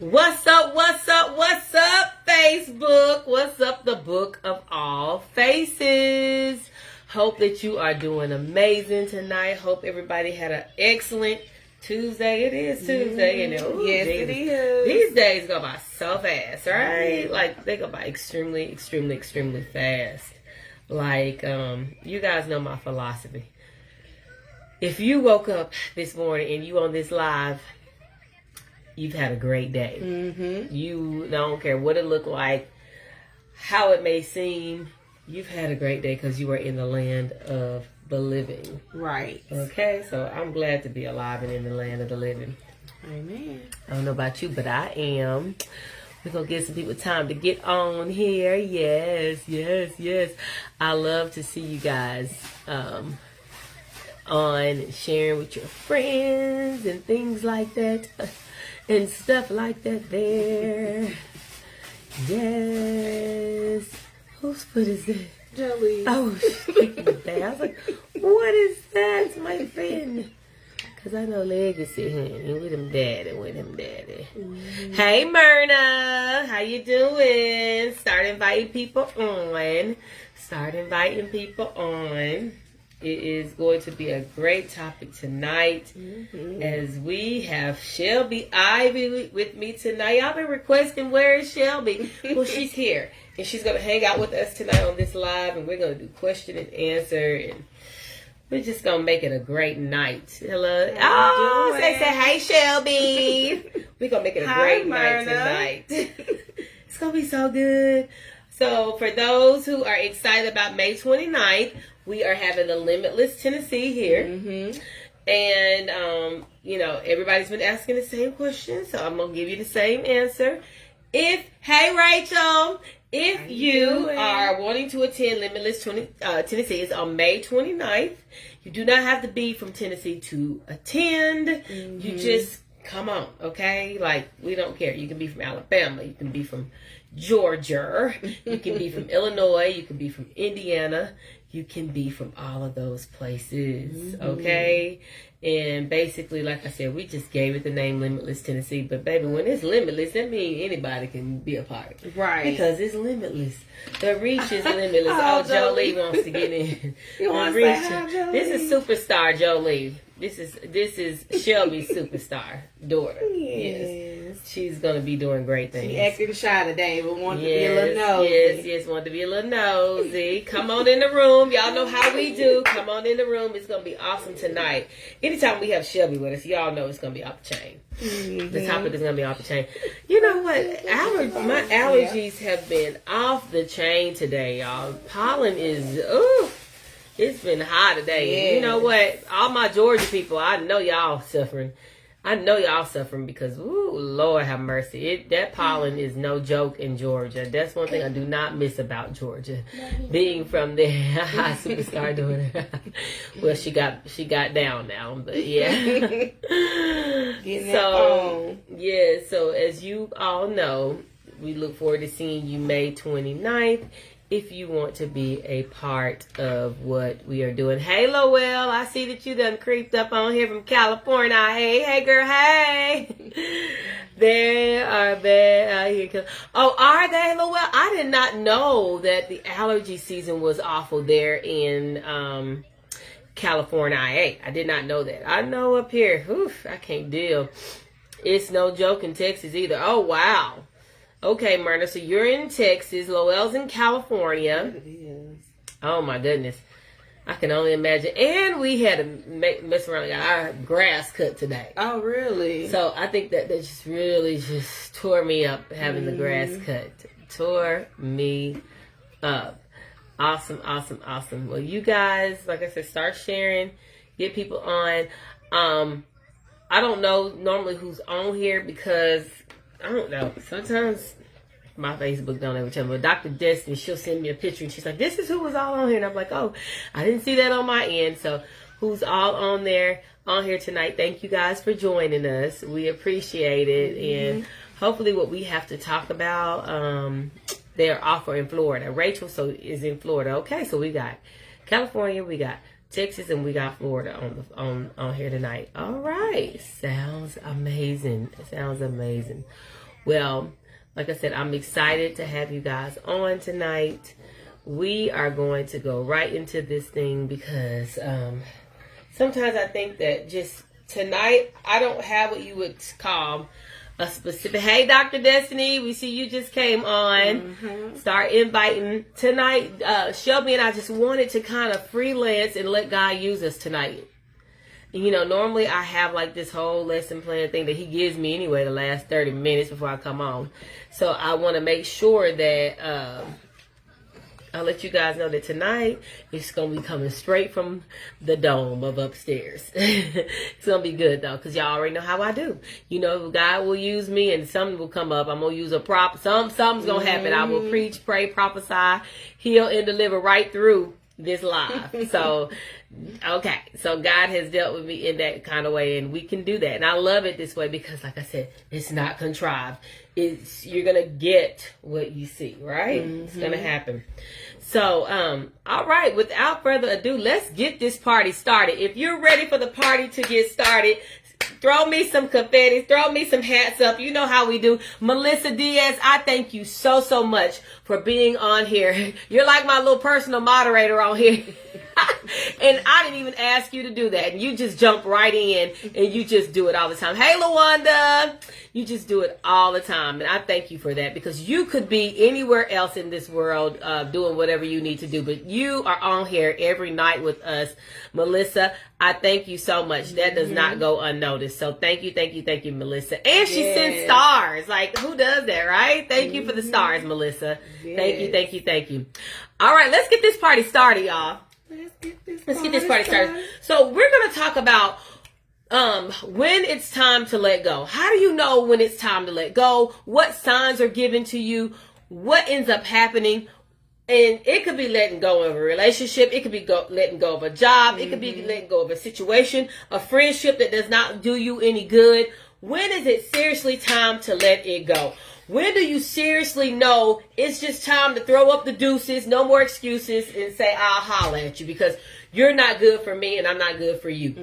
What's up, what's up, what's up, Facebook? What's up, the book of all faces? Hope that you are doing amazing tonight. Hope everybody had an excellent Tuesday. It is Tuesday, you know. Yes, Jesus. it is. These days go by so fast, right? Like, they go by extremely fast. Like, you guys know my philosophy. If you woke up this morning and you on this live, you've had a great day. Mm-hmm. You don't care what it looked like, how it may seem. You've had a great day because you are in the land of the living. Right. Okay, so I'm glad to be alive and in the land of the living. Amen. I don't know about you, but I am. We're going to give some people time to get on here. Yes. I love to see you guys on sharing with your friends and things like that. And stuff like that there. Yes. Whose foot is that? Jelly. Oh, freaking bad. I was like, what is that? It's my friend. Because I know Legacy, honey. With him daddy. Mm-hmm. Hey, Myrna. How you doing? Start inviting people on. It is going to be a great topic tonight as we have Shelby Ivy with me tonight. Y'all been requesting where is Shelby? Well, she's here and she's going to hang out with us tonight on this live, and we're going to do question and answer, and we're just going to make it a great night. Hello. Oh, say hey, Shelby. We're going to make it a great night tonight. It's going to be so good. So for those who are excited about May 29th, we are having the Limitless Tennessee here. And, everybody's been asking the same question, so I'm going to give you the same answer. Hey, Rachel, if you are wanting to attend Limitless Tennessee, it's on May 29th. You do not have to be from Tennessee to attend. You just come on, okay? Like, we don't care. You can be from Alabama. You can be from Georgia. You can be from Illinois. You can be from Indiana. You can be from all of those places, okay? And basically, like I said, we just gave it the name Limitless Tennessee. But, baby, when it's limitless, that means anybody can be a part. Right. Because it's limitless. The reach is limitless. Jolie wants to get in. You want to say hi, Jolie? This is superstar Jolie. This is Shelby's superstar daughter. Yes. She's going to be doing great things. She acting shy today, but wanted to be a little nosy. Yes, wanted to be a little nosy. Come on in the room. Y'all know how we do. Come on in the room. It's going to be awesome tonight. Anytime we have Shelby with us, y'all know it's going to be off the chain. The topic is going to be off the chain. You know what? My allergies have been off the chain today, y'all. Pollen is, it's been hot today. Yeah. You know what? All my Georgia people, I know y'all suffering. Because, Lord have mercy. That pollen is no joke in Georgia. That's one thing I do not miss about Georgia. Being from there, superstar doing it. Well, she got down now, but yeah. So as you all know, we look forward to seeing you May 29th. If you want to be a part of what we are doing. Hey, Lowell, I see that you done creeped up on here from California. Hey, girl, hey. They are bad out here. Oh, are they, Lowell? I did not know that the allergy season was awful there in California. I did not know that. I know up here, I can't deal. It's no joke in Texas either. Oh, wow. Okay, Myrna, so you're in Texas. Lowell's in California. It is. Oh, my goodness. I can only imagine. And we had to mess around and got our grass cut today. Oh, really? So I think that just really just tore me up, having the grass cut. Tore me up. Awesome. Well, you guys, like I said, start sharing. Get people on. I don't know normally who's on here because I don't know. Sometimes my Facebook don't ever tell me. But Dr. Destiny, she'll send me a picture and she's like, this is who was all on here. And I'm like, oh, I didn't see that on my end. So who's all on here tonight? Thank you guys for joining us. We appreciate it. And hopefully what we have to talk about, they're off in Florida. Rachel is in Florida. Okay, so we got California, we got Texas, and we got Florida on here tonight. All right. Sounds amazing. Well, like I said, I'm excited to have you guys on tonight. We are going to go right into this thing because sometimes I think that just tonight, I don't have what you would call a specific. Hey, Dr. Destiny, we see you just came on. Start inviting. Tonight, Shelby and I just wanted to kind of freelance and let God use us tonight. You know, normally I have like this whole lesson plan thing that he gives me anyway the last 30 minutes before I come on. So I want to make sure that I'll let you guys know that tonight it's going to be coming straight from the dome of upstairs. It's going to be good though, because y'all already know how I do. You know, God will use me and something will come up. I'm going to use a prop. Something's going to happen. I will preach, pray, prophesy, heal, and deliver right through this live. So, okay. So God has dealt with me in that kind of way, and we can do that. And I love it this way because, like I said, it's not contrived. You're going to get what you see, right? It's going to happen. So, all right, without further ado, let's get this party started. If you're ready for the party to get started, throw me some confetti, throw me some hats up. You know how we do. Melissa Diaz, I thank you so, so much for being on here. You're like my little personal moderator on here. And I didn't even ask you to do that. And you just jump right in and you just do it all the time. Hey, LaWanda, you just do it all the time. And I thank you for that because you could be anywhere else in this world doing whatever you need to do. But you are on here every night with us. Melissa, I thank you so much. That does not go unnoticed. So thank you, Melissa. And she sends stars. Like, who does that, right? Thank you for the stars, Melissa. Yes. Thank you. All right, let's get this party started, y'all. Let's get this party started. So we're going to talk about when it's time to let go. How do you know when it's time to let go? What signs are given to you? What ends up happening? And it could be letting go of a relationship. It could be letting go of a job. It could be letting go of a situation, a friendship that does not do you any good. When is it seriously time to let it go? When do you seriously know it's just time to throw up the deuces, no more excuses, and say, I'll holler at you because you're not good for me and I'm not good for you.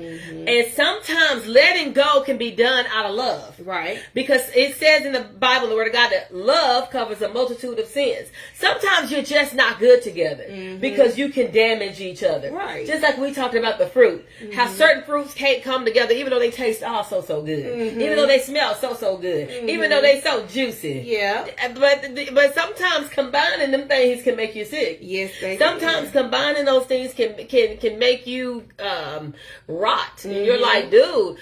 And sometimes letting go can be done out of love. Right. Because it says in the Bible, the Word of God, that love covers a multitude of sins. Sometimes you're just not good together because you can damage each other. Right. Just like we talked about the fruit. How certain fruits can't come together even though they taste so good. Even though they smell so good. Even though they so juicy. Yeah. But sometimes combining them things can make you sick. Yes, they can. Sometimes combining those things can make you rot. And you're like, dude,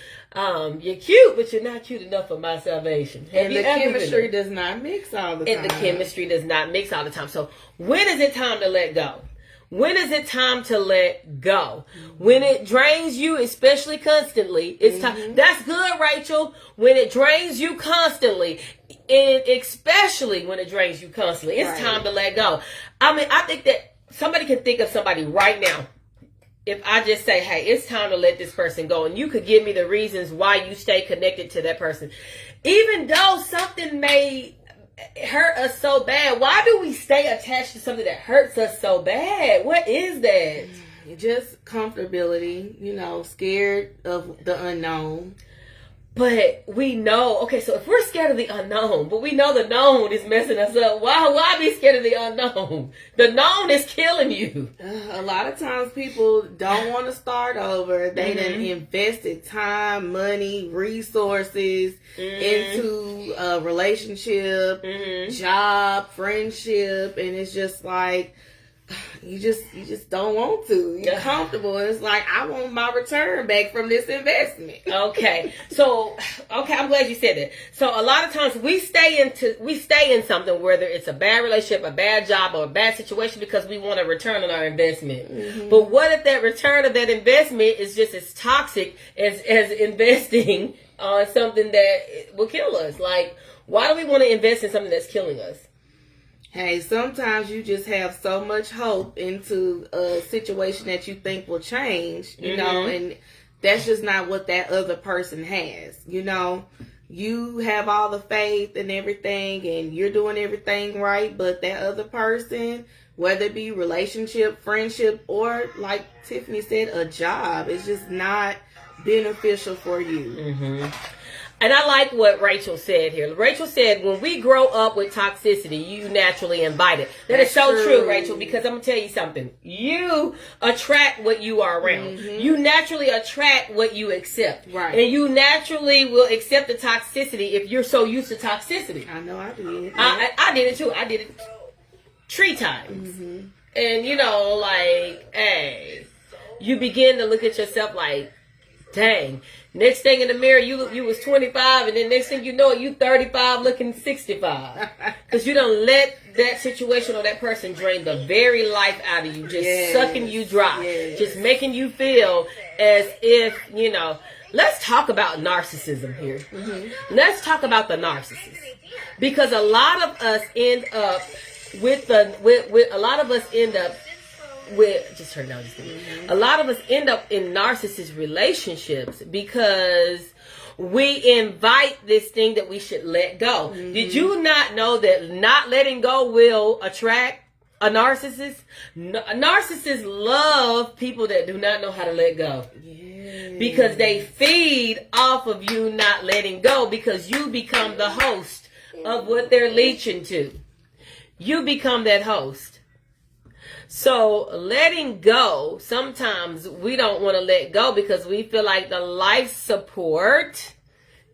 you're cute, but you're not cute enough for my salvation. And the chemistry does not mix all the time. So when is it time to let go? When is it time to let go? When it drains you, especially constantly, it's time. That's good, Rachel. When it drains you constantly, and especially when it drains you constantly, it's time to let go. I mean, I think that somebody can think of somebody right now. If I just say, hey, it's time to let this person go, and you could give me the reasons why you stay connected to that person. Even though something may hurt us so bad, why do we stay attached to something that hurts us so bad? What is that? Just comfortability, scared of the unknown. But we know, okay, so if we're scared of the unknown, but we know the known is messing us up, why be scared of the unknown? The known is killing you. A lot of times people don't want to start over. They done invested time, money, resources into a relationship, job, friendship, and it's just like, you just don't want to. You're comfortable. And it's like, I want my return back from this investment. Okay. So, I'm glad you said that. So a lot of times we stay in something, whether it's a bad relationship, a bad job, or a bad situation, because we want a return on our investment. But what if that return of that investment is just as toxic as investing on something that will kill us? Like, why do we want to invest in something that's killing us? Hey, sometimes you just have so much hope into a situation that you think will change, you know, and that's just not what that other person has. You have all the faith and everything, and you're doing everything right, but that other person, whether it be relationship, friendship, or like Tiffany said, a job, is just not beneficial for you. And I like what Rachel said here. Rachel said, when we grow up with toxicity, you naturally invite it. That's so true, Rachel, because I'm going to tell you something. You attract what you are around. Mm-hmm. You naturally attract what you accept. Right. And you naturally will accept the toxicity if you're so used to toxicity. I know I did. I did it too. I did it 3 times. Mm-hmm. And, you know, like, hey, you begin to look at yourself like, dang. Next thing in the mirror, you was 25, and then next thing you know, you 35 looking 65. Because you don't let that situation or that person drain the very life out of you, just sucking you dry, just making you feel as if, you know. Let's talk about narcissism here. Mm-hmm. Let's talk about the narcissist, because a lot of us end up with a lot of us end up in narcissist relationships because we invite this thing that we should let go. Mm-hmm. Did you not know that not letting go will attract a narcissist? Narcissists love people that do not know how to let go. Because they feed off of you not letting go, because you become the host of what they're leeching to. You become that host. So letting go, sometimes we don't want to let go because we feel like the life support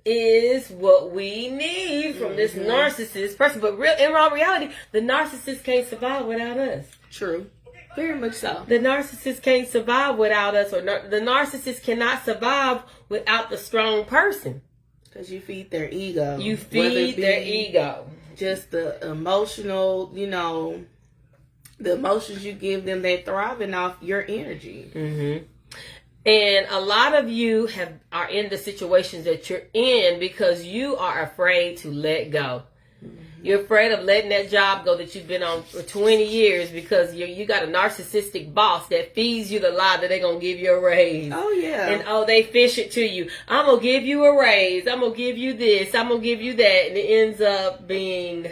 is what we need from this narcissist person. But in all reality, the narcissist can't survive without us. True. Very much so. The narcissist can't survive without us, or the narcissist cannot survive without the strong person. Because you feed their ego. You feed their ego. Just the emotional, you know, the emotions you give them, they're thriving off your energy. Mm-hmm. And a lot of you are in the situations that you're in because you are afraid to let go. Mm-hmm. You're afraid of letting that job go that you've been on for 20 years because you got a narcissistic boss that feeds you the lie that they're going to give you a raise. Oh, yeah. And, they fish it to you. I'm going to give you a raise. I'm going to give you this. I'm going to give you that. And it ends up being,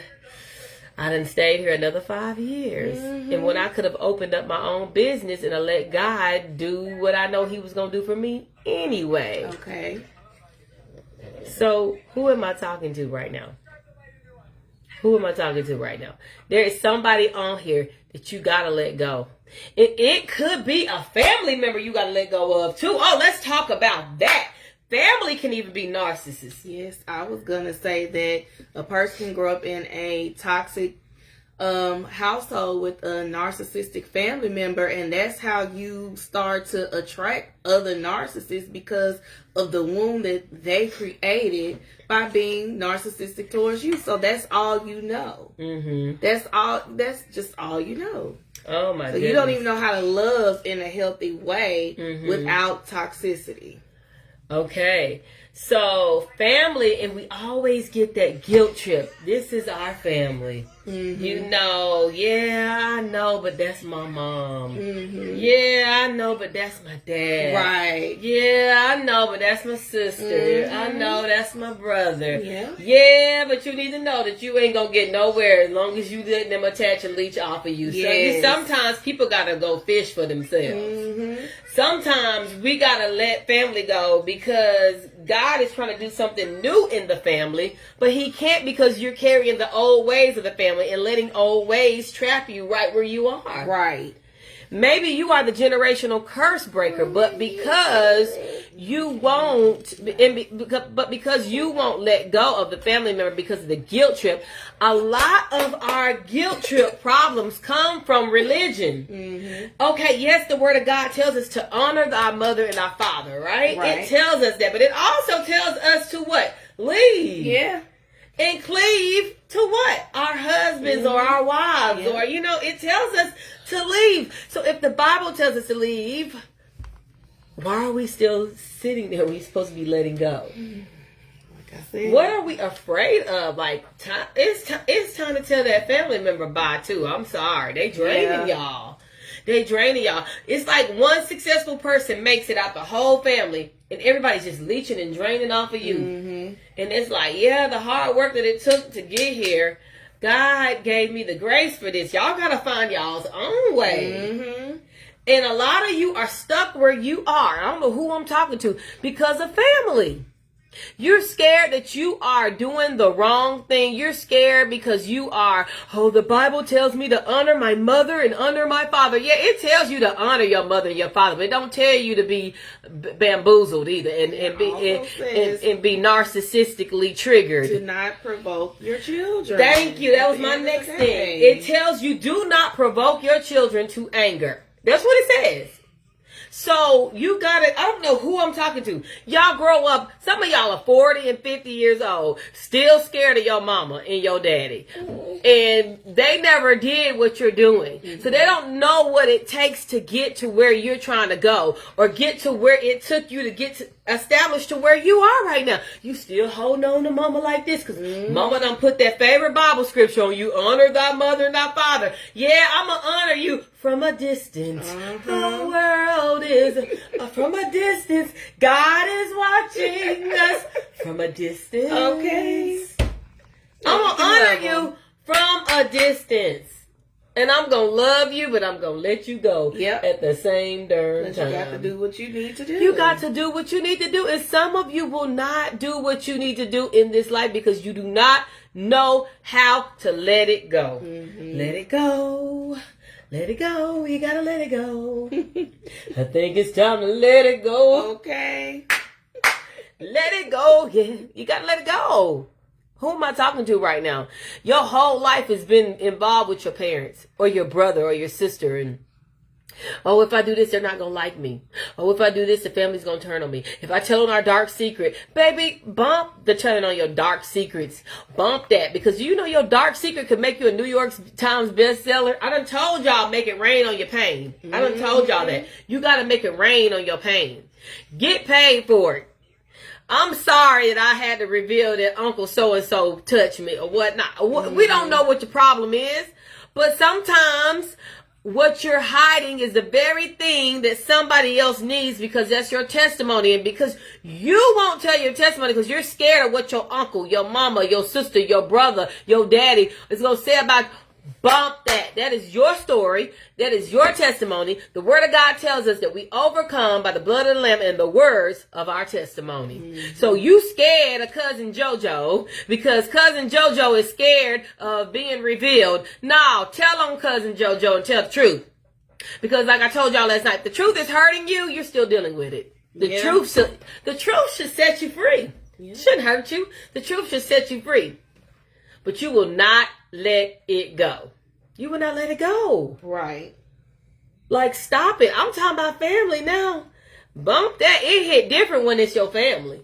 I done stayed here another 5 years. Mm-hmm. And when I could have opened up my own business and I let God do what I know he was going to do for me anyway. Okay. So who am I talking to right now? Who am I talking to right now? There is somebody on here that you got to let go. It could be a family member you got to let go of too. Oh, let's talk about that. Family can even be narcissists. Yes, I was going to say that a person can grow up in a toxic household with a narcissistic family member, and that's how you start to attract other narcissists because of the wound that they created by being narcissistic towards you. So that's all you know. Mm-hmm. That's just all you know. Oh my goodness. So you don't even know how to love in a healthy way without toxicity. Okay, so family, and we always get that guilt trip. This is our family. Mm-hmm. You know, yeah, I know, but that's my mom. Mm-hmm. Yeah, I know, but that's my dad. Right. Yeah, I know, but that's my sister. Mm-hmm. I know, that's my brother. Yeah. Yeah, but you need to know that you ain't gonna get nowhere as long as you let them attach and leech off of you. Yes. So sometimes people gotta go fish for themselves. Mm-hmm. Sometimes we gotta let family go because God is trying to do something new in the family, but he can't because you're carrying the old ways of the family and letting old ways trap you right where you are. Right. Maybe you are the generational curse breaker, but because you won't let go of the family member because of the guilt trip, a lot of our guilt trip problems come from religion. Mm-hmm. Okay, yes, the word of God tells us to honor our mother and our father, right? It tells us that, but it also tells us to what? Leave. Yeah. And cleave to what? Our husbands or our wives or, it tells us to leave. So if the Bible tells us to leave, why are we still sitting there? We're supposed to be letting go. Like I said. What are we afraid of? Like, it's time to tell that family member bye too. I'm sorry. They draining y'all. They draining y'all. It's like one successful person makes it out the whole family, and everybody's just leeching and draining off of you. Mm-hmm. And it's like, the hard work that it took to get here, God gave me the grace for this. Y'all got to find y'all's own way. Mm-hmm. And a lot of you are stuck where you are. I don't know who I'm talking to because of family. You're scared that you are doing the wrong thing. You're scared because you are, the Bible tells me to honor my mother and honor my father. Yeah, it tells you to honor your mother and your father, but it don't tell you to be bamboozled either and be narcissistically triggered. To not provoke your children. Thank you. That was my next thing. It tells you do not provoke your children to anger. That's what it says. So you gotta, I don't know who I'm talking to. Y'all grow up, some of y'all are 40 and 50 years old, still scared of your mama and your daddy. And they never did what you're doing. So they don't know what it takes to get to where you're trying to go or get to where it took you to get to established to where you are right now. You still holding on to mama like this because mama done put that favorite Bible scripture on you. Honor thy mother and thy father. Yeah, I'm going to honor you from a distance. The world is from a distance. God is watching us from a distance. Okay. I'm going to honor you from a distance. And I'm going to love you, but I'm going to let you go at the same darn time. You got to do what you need to do. You got to do what you need to do. And some of you will not do what you need to do in this life because you do not know how to let it go. Let it go. Let it go. You got to let it go. I think it's time to let it go. Okay. Let it go. Yeah, you got to let it go. Who am I talking to right now? Your whole life has been involved with your parents or your brother or your sister. And, if I do this, they're not going to like me. If I do this, the family's going to turn on me. If I tell on our dark secret, baby, bump the telling on your dark secrets. Bump that because you know your dark secret could make you a New York Times bestseller. I done told y'all make it rain on your pain. I done told y'all that. You got to make it rain on your pain. Get paid for it. I'm sorry that I had to reveal that Uncle so-and-so touched me or whatnot. We don't know what the problem is, but sometimes what you're hiding is the very thing that somebody else needs because that's your testimony. And because you won't tell your testimony because you're scared of what your uncle, your mama, your sister, your brother, your daddy is going to say about you. Bump that. That is your story. That is your testimony. The word of God tells us that we overcome by the blood of the Lamb and the words of our testimony. So you scared of Cousin JoJo because Cousin JoJo is scared of being revealed. No, tell on Cousin JoJo and tell the truth. Because like I told y'all last night, the truth is hurting you. You're still dealing with it. The truth should set you free. It shouldn't hurt you. The truth should set you free. But you will not let it go. You will not let it go. Right. Like, stop it. I'm talking about family now. Bump that. It hit different when it's your family.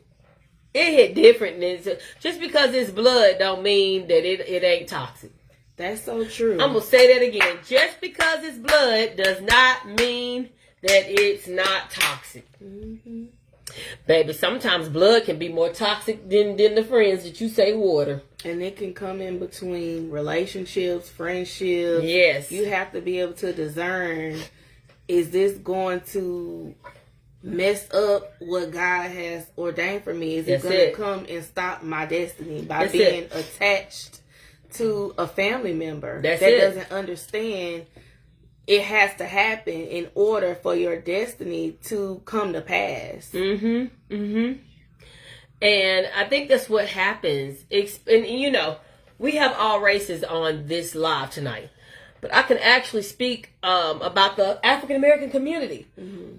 It hit different. Just because it's blood don't mean that it ain't toxic. That's so true. I'm going to say that again. Just because it's blood does not mean that it's not toxic. Baby, sometimes blood can be more toxic than the friends that you say water. And it can come in between relationships, friendships. Yes. You have to be able to discern, is this going to mess up what God has ordained for me? Is it going to come and stop my destiny by being attached to a family member that doesn't understand it has to happen in order for your destiny to come to pass? And I think that's what happens. And you know, we have all races on this live tonight. But I can actually speak about the African American community.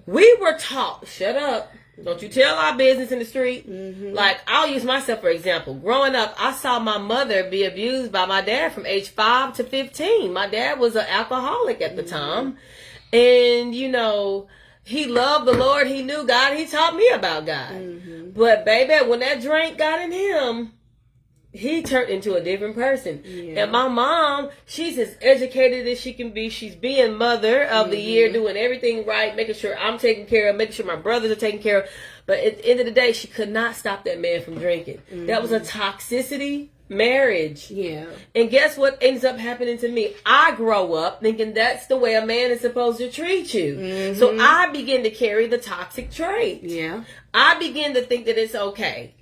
We were taught, shut up, don't you tell our business in the street. Like, I'll use myself for example. Growing up, I saw my mother be abused by my dad from age 5 to 15. My dad was an alcoholic at the time. And, you know, he loved the Lord. He knew God. He taught me about God. But, baby, when that drink got in him, he turned into a different person. And my mom, she's as educated as she can be. She's being mother of the year, doing everything right, making sure I'm taken care of, making sure my brothers are taken care of. But at the end of the day, she could not stop that man from drinking. That was a toxicity marriage. And guess what ends up happening to me? I grow up thinking that's the way a man is supposed to treat you. So I begin to carry the toxic trait. I begin to think that it's okay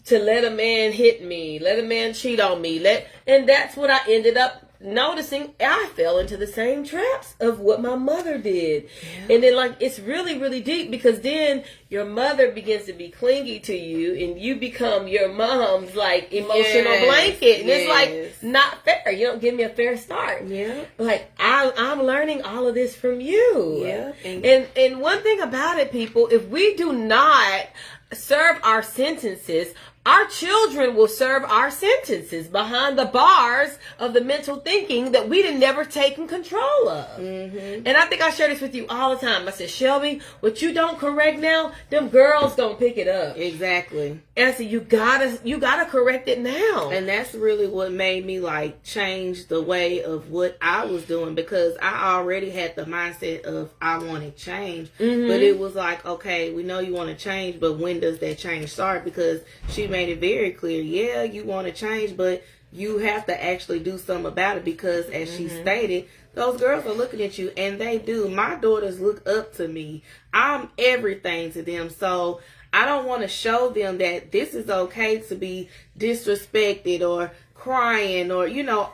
to let a man hit me, let a man cheat on me, and that's what I ended up noticing I fell into the same traps of what my mother did. Yeah. And then like it's really, really deep, because then your mother begins to be clingy to you and you become your mom's like emotional blanket. And it's like not fair. You don't give me a fair start. Yeah. Like I'm learning all of this from you. Yeah. And one thing about it, people, if we do not serve our sentences, our children will serve our sentences behind the bars of the mental thinking that we didn't never taken control of. Mm-hmm. And I think I share this with you all the time. I said, Shelby, what you don't correct now, them girls don't pick it up. Exactly. And I said, you gotta correct it now. And that's really what made me like change the way of what I was doing, because I already had the mindset of I want to change. Mm-hmm. But it was like, okay, we know you want to change, but when does that change start? Because she made it very clear, yeah, you want to change, but you have to actually do something about it, because as she stated, those girls are looking at you, and they do. My daughters look up to me. I'm everything to them. So I don't want to show them that this is okay to be disrespected or crying or,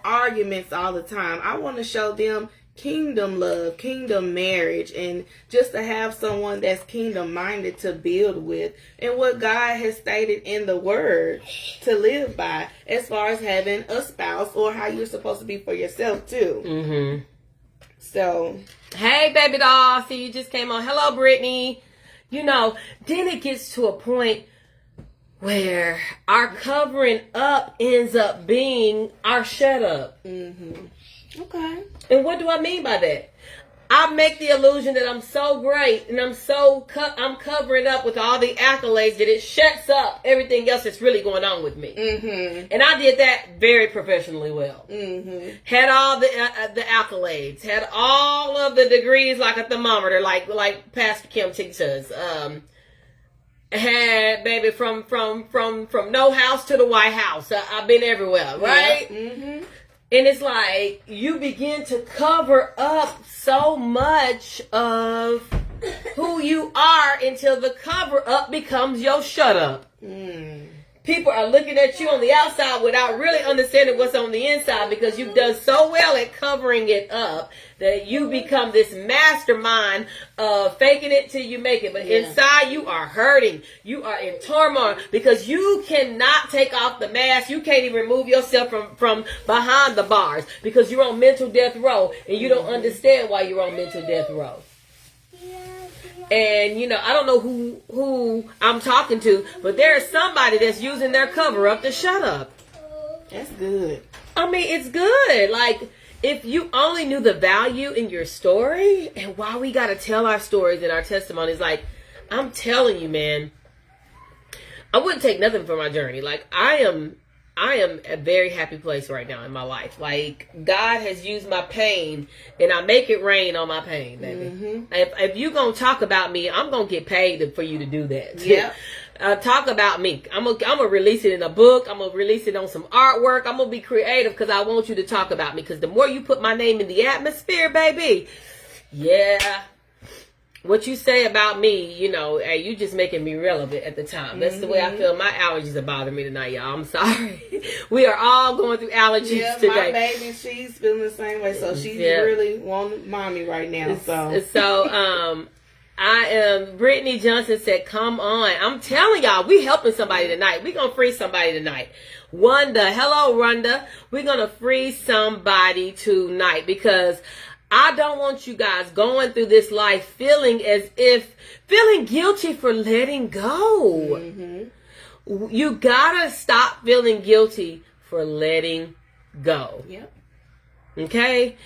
arguments all the time. I want to show them kingdom love, kingdom marriage, and just to have someone that's kingdom minded to build with, and what God has stated in the word to live by, as far as having a spouse or how you're supposed to be for yourself too. Mm-hmm. So, hey baby doll, see you just came on. Hello Brittany. Then it gets to a point where our covering up ends up being our shut up. Mm-hmm. Okay. And what do I mean by that? I make the illusion that I'm so great and I'm covering up with all the accolades that it shuts up everything else that's really going on with me. Mm-hmm. And I did that very professionally well. Mm-hmm. Had all the accolades, had all of the degrees like a thermometer, like Pastor Kim teaches us. Had baby from no house to the White House. I've been everywhere, right? Yeah. Mm-hmm. And it's like you begin to cover up so much of who you are until the cover up becomes your shut up. Mm. People are looking at you on the outside without really understanding what's on the inside, because you've done so well at covering it up that you become this mastermind of faking it till you make it. But inside you are hurting. You are in turmoil because you cannot take off the mask. You can't even remove yourself from behind the bars because you're on mental death row and you don't understand why you're on mental death row. And, I don't know who I'm talking to, but there is somebody that's using their cover up to shut up. That's good. I mean, it's good. Like, if you only knew the value in your story and why we got to tell our stories and our testimonies, like, I'm telling you, man, I wouldn't take nothing from my journey. Like, I am a very happy place right now in my life. Like, God has used my pain, and I make it rain on my pain, baby. Mm-hmm. If you gonna talk about me, I'm gonna get paid for you to do that. Yeah. Talk about me. I'm gonna release it in a book. I'm gonna release it on some artwork. I'm gonna be creative because I want you to talk about me. Because the more you put my name in the atmosphere, baby, yeah. What you say about me, hey, you just making me relevant at the time. That's the way I feel. My allergies are bothering me tonight, y'all. I'm sorry. We are all going through allergies today. My baby, she's feeling the same way. So she's really wanting mommy right now. So I am, Brittany Johnson said, come on. I'm telling y'all, we helping somebody tonight. We going to free somebody tonight. Wanda, hello, Rhonda. We're going to free somebody tonight because I don't want you guys going through this life feeling guilty for letting go. Mm-hmm. You gotta stop feeling guilty for letting go. Yep. Okay?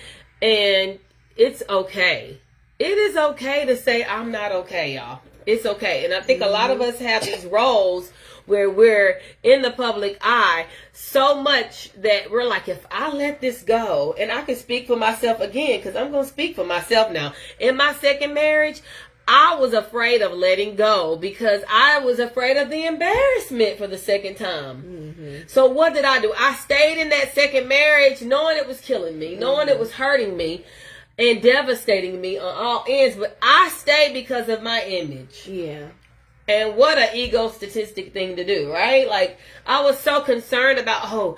And it's okay. It is okay to say, I'm not okay, y'all. It's okay. And I think a lot of us have these roles where we're in the public eye so much that we're like, if I let this go, and I can speak for myself again, because I'm going to speak for myself now. In my second marriage, I was afraid of letting go because I was afraid of the embarrassment for the second time. Mm-hmm. So what did I do? I stayed in that second marriage knowing it was killing me, knowing it was hurting me and devastating me on all ends, but I stayed because of my image. Yeah. And what an egotistic thing to do, right? Like, I was so concerned about,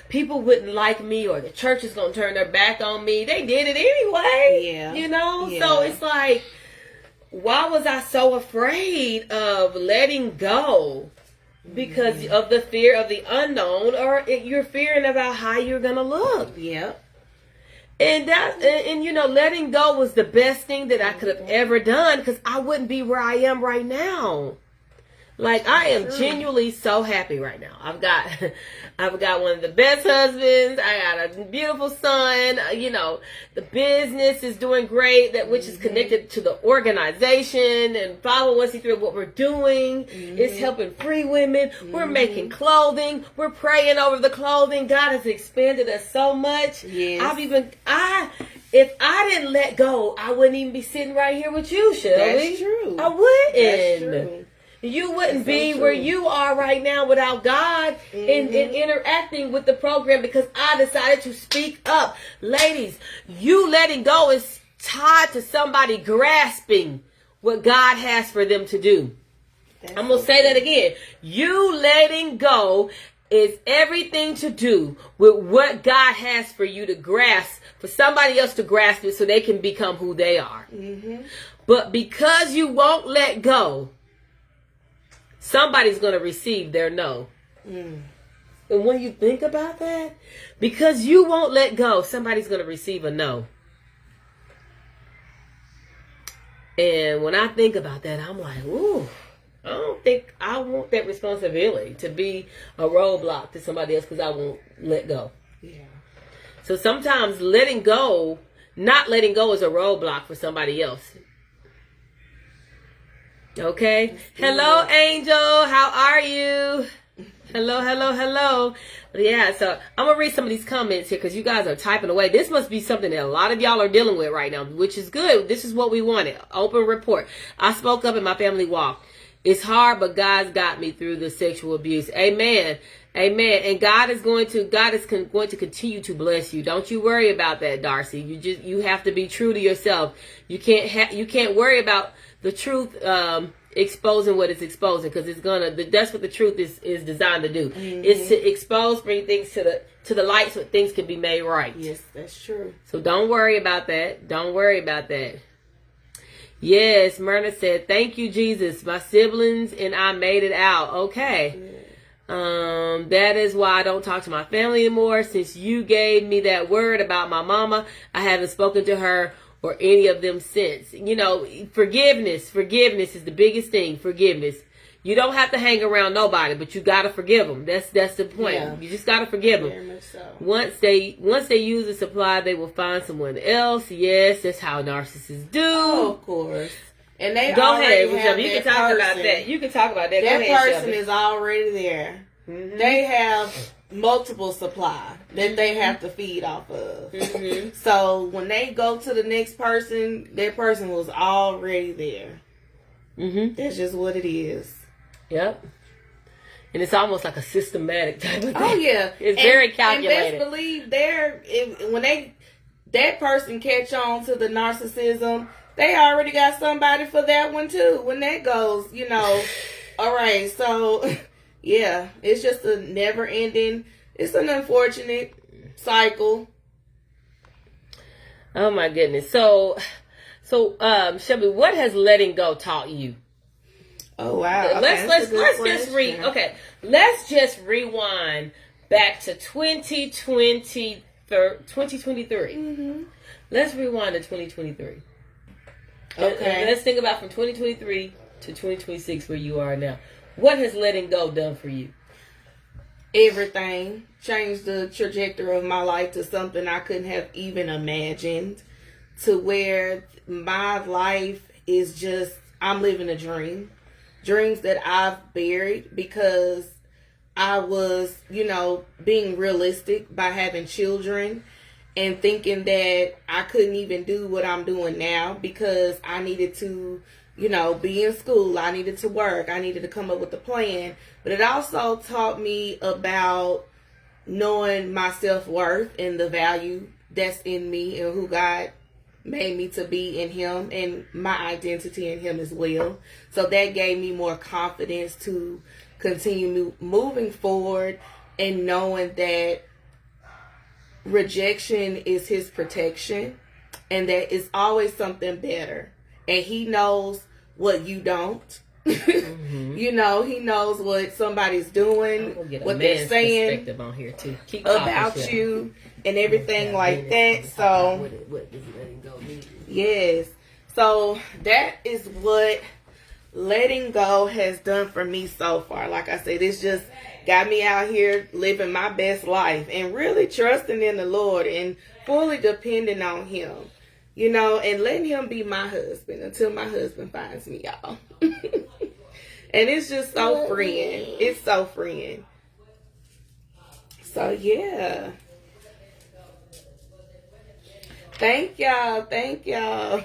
people wouldn't like me or the church is going to turn their back on me. They did it anyway. Yeah. Yeah. So it's like, why was I so afraid of letting go? Because of the fear of the unknown, or you're fearing about how you're going to look. Yep. And letting go was the best thing that I could have ever done, because I wouldn't be where I am right now. Like, I am genuinely so happy right now. I've got one of the best husbands. I got a beautiful son. The business is doing great, which is connected to the organization and 501c3. What we're doing is helping free women. We're making clothing. We're praying over the clothing. God has expanded us so much. Yes. If I didn't let go, I wouldn't even be sitting right here with you, Shelby. That's true. I wouldn't. That's true. You wouldn't be where you are right now without God and interacting with the program, because I decided to speak up. Ladies, you letting go is tied to somebody grasping what God has for them to do. I'm going to say that again. You letting go is everything to do with what God has for you to grasp, for somebody else to grasp it so they can become who they are. But because you won't let go, somebody's going to receive their no. And when you think about that, because you won't let go, somebody's going to receive a no. And when I think about that, I'm like, ooh, I don't think I want that responsibility to be a roadblock to somebody else because I won't let go. Yeah. So sometimes not letting go is a roadblock for somebody else. Okay. Hello, Angel. How are you? Hello. Yeah, so I'm going to read some of these comments here because you guys are typing away. This must be something that a lot of y'all are dealing with right now, which is good. This is what we wanted. Open report. I spoke up and my family walked. It's hard, but God's got me through the sexual abuse. Amen. And God is going to continue to bless you. Don't you worry about that, Darcy. You have to be true to yourself. You can't worry about the truth exposing what it's exposing, because that's what the truth is designed to do. It's to expose, bring things to the light so that things can be made right. Yes, that's true. So don't worry about that. Don't worry about that. Yes, Myrna said, thank you, Jesus. My siblings and I made it out. Okay. That is why I don't talk to my family anymore. Since you gave me that word about my mama, I haven't spoken to her or any of them since. Forgiveness is the biggest thing. Forgiveness. You don't have to hang around nobody, but you gotta forgive them. That's the point. Yeah. You just gotta forgive them. Very much so. Once they use the supply, they will find someone else. Yes, that's how narcissists do. Oh, of course. And they go ahead, have you can talk about that. You can talk about that. That go ahead, person is already there. They have multiple supply that they have to feed off of. So when they go to the next person, that person was already there. That's just what it is. Yep. And it's almost like a systematic type of thing. Oh yeah, it's very calculated. And best believe when that person catch on to the narcissism, they already got somebody for that one too. When that goes, all right. So yeah, it's just a never ending. It's an unfortunate cycle. Oh my goodness. So Shelby, what has letting go taught you? Oh wow. Let's just rewind back to 2023. Let's rewind to 2023. Okay. And let's think about from 2023 to 2026 where you are now. What has letting go done for you? Everything. Changed the trajectory of my life to something I couldn't have even imagined, to where my life is just, I'm living a dream. Dreams that I've buried because I was, being realistic by having children and thinking that I couldn't even do what I'm doing now because I needed to, be in school. I needed to work. I needed to come up with a plan. But it also taught me about knowing my self-worth and the value that's in me and who God made me to be in him and my identity in him as well. So that gave me more confidence to continue moving forward and knowing that rejection is his protection and that it's always something better. And he knows what you don't. Mm-hmm. You know, he knows what somebody's doing, what they're saying perspective on here too. Keep about you and everything like that. So, what does letting go mean? Yes. So that is what letting go has done for me so far. Like I said, it's just got me out here living my best life and really trusting in the Lord and fully depending on him. You know, and letting him be my husband until my husband finds me, y'all. And it's just so freeing. It's so freeing. So, yeah. Thank y'all. Thank y'all.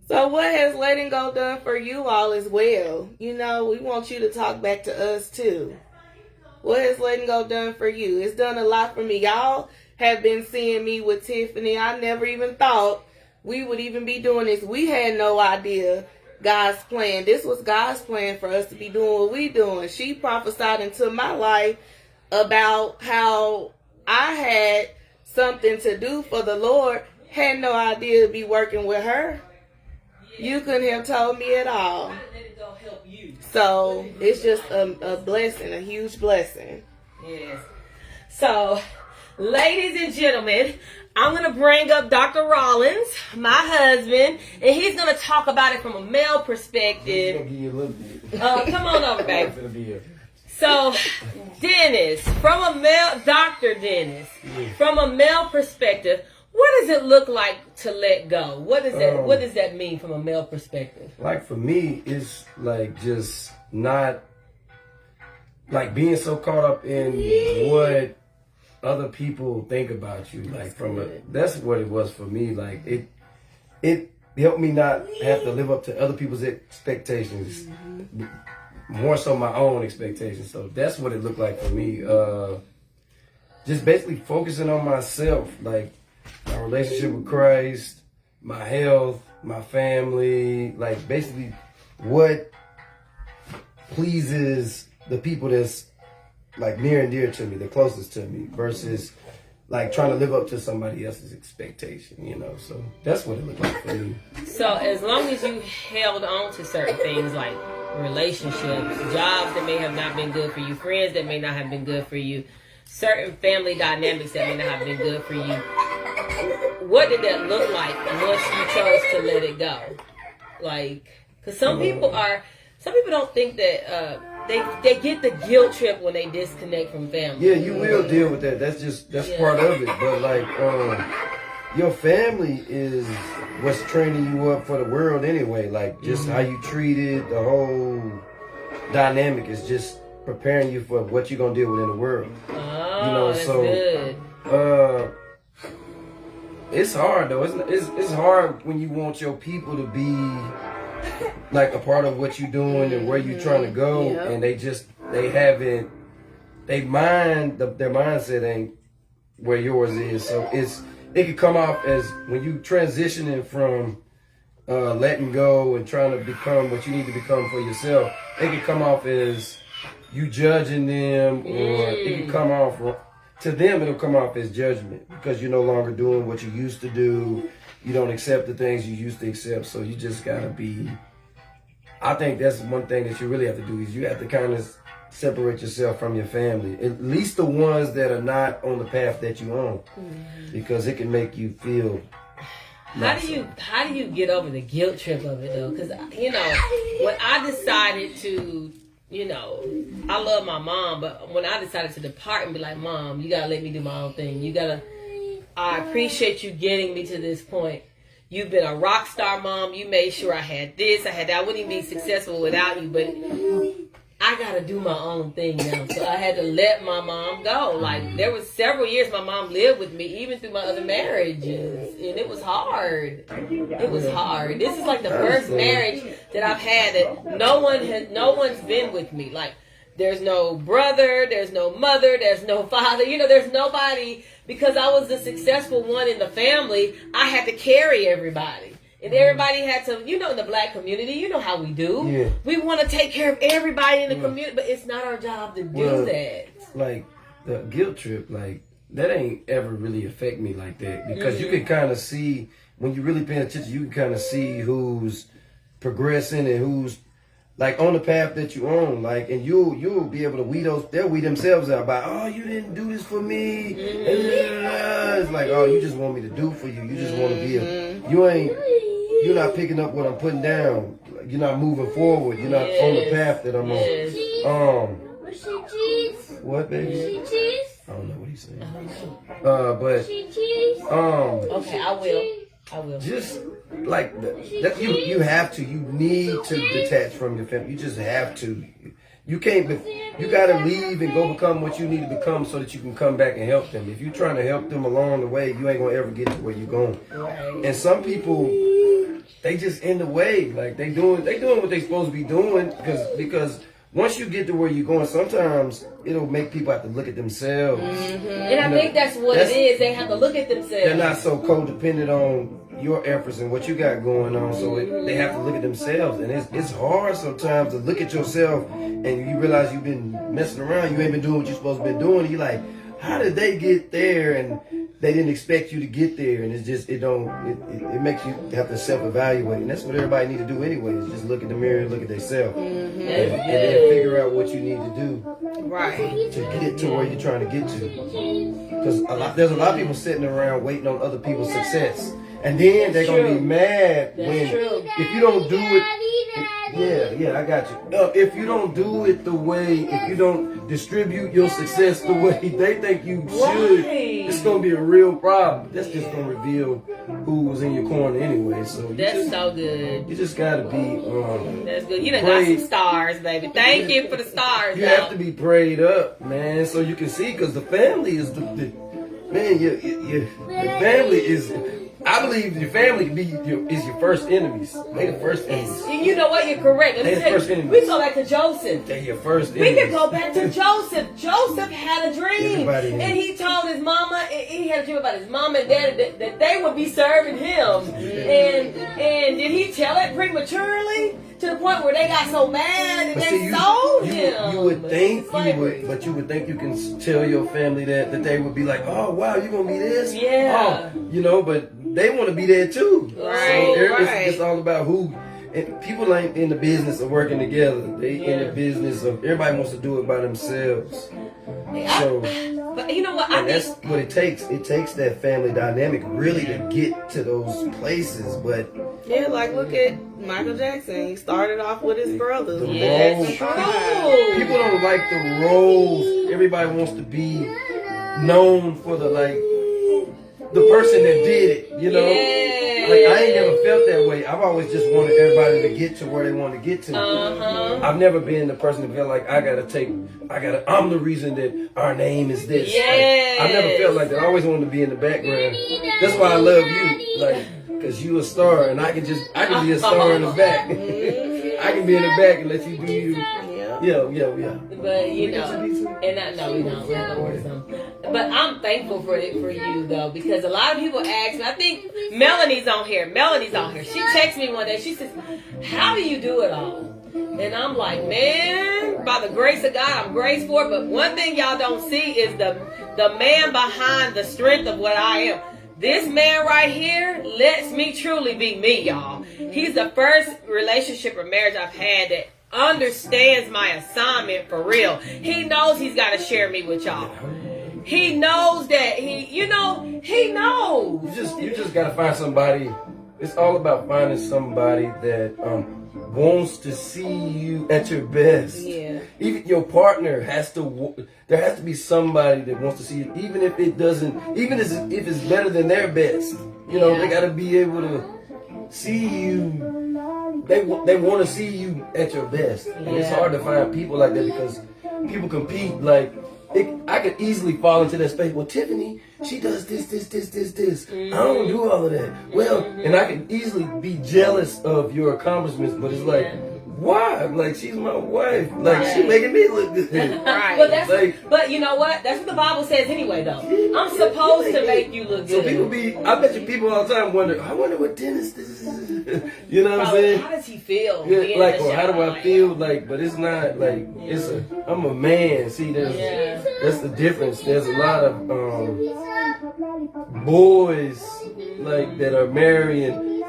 So what has letting go done for you all as well? You know, we want you to talk back to us too. What has letting go done for you? It's done a lot for me. Y'all have been seeing me with Tiffany. I never even thought we would even be doing this. We had no idea God's plan. This was God's plan for us to be doing what we doing. She prophesied into my life about how I had something to do for the Lord. Had no idea to be working with her. You couldn't have told me at all. So it's just a blessing, a huge blessing. Yes. So, ladies and gentlemen, I'm going to bring up Dr. Rollins, my husband, and he's going to talk about it from a male perspective. I'll give you a little bit. Come on over, baby. So, Dennis, Dr. Dennis, from a male perspective, what does it look like to let go? What does that mean from a male perspective? Like for me, it's like just not like being so caught up in what other people think about you. Like that's what it was for me. Like it helped me not have to live up to other people's expectations. More so my own expectations. So that's what it looked like for me. Just basically focusing on myself, like my relationship with Christ, my health, my family, like basically what pleases the people that's like near and dear to me, the closest to me, versus like trying to live up to somebody else's expectation, you know. So that's what it looked like for me. So as long as you held on to certain things like relationships, jobs that may have not been good for you, friends that may not have been good for you, certain family dynamics that may not have been good for you, what did that look like once you chose to let it go? Like, because some people don't think that they get the guilt trip when they disconnect from family. Yeah, you will deal with that. That's part of it. But like, your family is what's training you up for the world anyway. Like, just how you treated, the whole dynamic is just preparing you for what you're gonna deal with in the world. Oh, that's good. It's hard though. It's hard when you want your people to be like a part of what you're doing and where you're trying to go, and their mindset ain't where yours is. So it could come off as when you transitioning from letting go and trying to become what you need to become for yourself. It could come off as you judging them, or it could come off. To them, it'll come off as judgment because you're no longer doing what you used to do. You don't accept the things you used to accept. So you just gotta be. I think that's one thing that you really have to do is you have to kind of separate yourself from your family, at least the ones that are not on the path that you on, because it can make you feel. How do you get over the guilt trip of it though? Because when I decided to. I love my mom, but when I decided to depart and be like, Mom, you gotta let me do my own thing. I appreciate you getting me to this point. You've been a rock star mom. You made sure I had this, I had that. I wouldn't even be successful without you, but I gotta do my own thing now. So I had to let my mom go. Like, there was several years my mom lived with me, even through my other marriages. And it was hard. It was hard. This is like the first marriage that I've had that no one's been with me. Like, there's no brother, there's no mother, there's no father. There's nobody because I was the successful one in the family, I had to carry everybody. And everybody had to, you know, in the black community, you know how we do. Yeah. We want to take care of everybody in the community, but it's not our job to do that. Like the guilt trip, like that ain't ever really affect me like that, because you can kind of see when you really pay attention. You can kind of see who's progressing and who's like on the path that you on, like, and you'll be able to they'll weed themselves out by, oh, you didn't do this for me. It's like, oh, you just want me to do for you. You just want to be you're not picking up what I'm putting down. You're not moving forward. You're not on the path that I'm on. What, baby? I don't know what he's saying. Okay, I will. Just like that, you have to. You need to detach from your family. You just have to. You can't. You gotta leave and go become what you need to become so that you can come back and help them. If you're trying to help them along the way, you ain't gonna ever get to where you're going. Right. And some people, they just in the way. Like they doing what they supposed to be doing because once you get to where you're going, sometimes it'll make people have to look at themselves. And I think that's what it is. They have to look at themselves. They're not so codependent on your efforts and what you got going on, so they have to look at themselves. And it's hard sometimes to look at yourself and you realize you've been messing around. You ain't been doing what you're supposed to be doing. And you're like, how did they get there? And they didn't expect you to get there. And it's just, it makes you have to self-evaluate. And that's what everybody need to do anyway, is just look in the mirror and look at themselves. And then figure out what you need to do. Right. To get to where you're trying to get to. Because there's a lot of people sitting around waiting on other people's success. And then they're going to be mad if you don't do it. Yeah, I got you. If you don't do it the way, if you don't distribute your success the way they think you should, it's going to be a real problem. That's just going to reveal who was in your corner anyway. So that's so good. You just got to be. That's good. You done got some stars, baby. Thank you for the stars. You have to be prayed up, man, so you can see, because the family is the family is. I believe your family is your first enemies. They the first enemies. You know what? You're correct. They the first enemies. We go back to Joseph. They your first enemies. We can go back to Joseph. Joseph had a dream. And he told his mama, he had a dream about his mama and daddy that they would be serving him. And did he tell it prematurely? To the point where they got so mad and they sold him. You would think you can tell your family that they would be like, oh wow, you gonna be this? Yeah. Oh, but they want to be there too. Right. So it's all about who. And people ain't in the business of working together. They in the business of everybody wants to do it by themselves. But you know what? That's what it takes. It takes that family dynamic really to get to those places. But yeah, like look at Michael Jackson. He started off with his brother. That's true. People don't like the roles. Everybody wants to be known for the person that did it. You know. Yeah. Like, I ain't never felt that way. I've always just wanted everybody to get to where they want to get to. I've never been the person that felt like I'm the reason that our name is this. Yes. Like, I never felt like that. I always wanted to be in the background. That's why I love you. Like, because you a star and I can be a star in the back. I can be in the back and let you do you. Yeah. But you know, and I know we don't. We're gonna order some. But I'm thankful for you though, because a lot of people ask me. I think Melanie's on here. She texted me one day. She says, "How do you do it all?" And I'm like, man, by the grace of God, I'm grateful for it. But one thing y'all don't see is the man behind the strength of what I am. This man right here lets me truly be me, y'all. He's the first relationship or marriage I've had that understands my assignment for real. He knows he's got to share me with y'all. He knows that he knows. You just got to find somebody. It's all about finding somebody that wants to see you at your best. Yeah. Even your partner there has to be somebody that wants to see you, even if it doesn't, even if it's better than their best. You know, they got to be able to see you. They want to see you at your best. And it's hard to find people like that because people compete. Like, I could easily fall into that space. Well, Tiffany, she does this. I don't do all of that. Well, and I can easily be jealous of your accomplishments, but it's like, why? Like, she's my wife. Like, she making me look good. Right. But that's Like- but you know what? That's what the Bible says anyway, though. I'm supposed to make you look So good. I bet you people all the time wonder, I wonder what Dennis is. You know what I'm Probably, saying? how does he feel? Yeah, being like, in the or how do shower? I feel? Like, but it's not like I'm a man. See, that's the difference. There's a lot of boys like that are marrying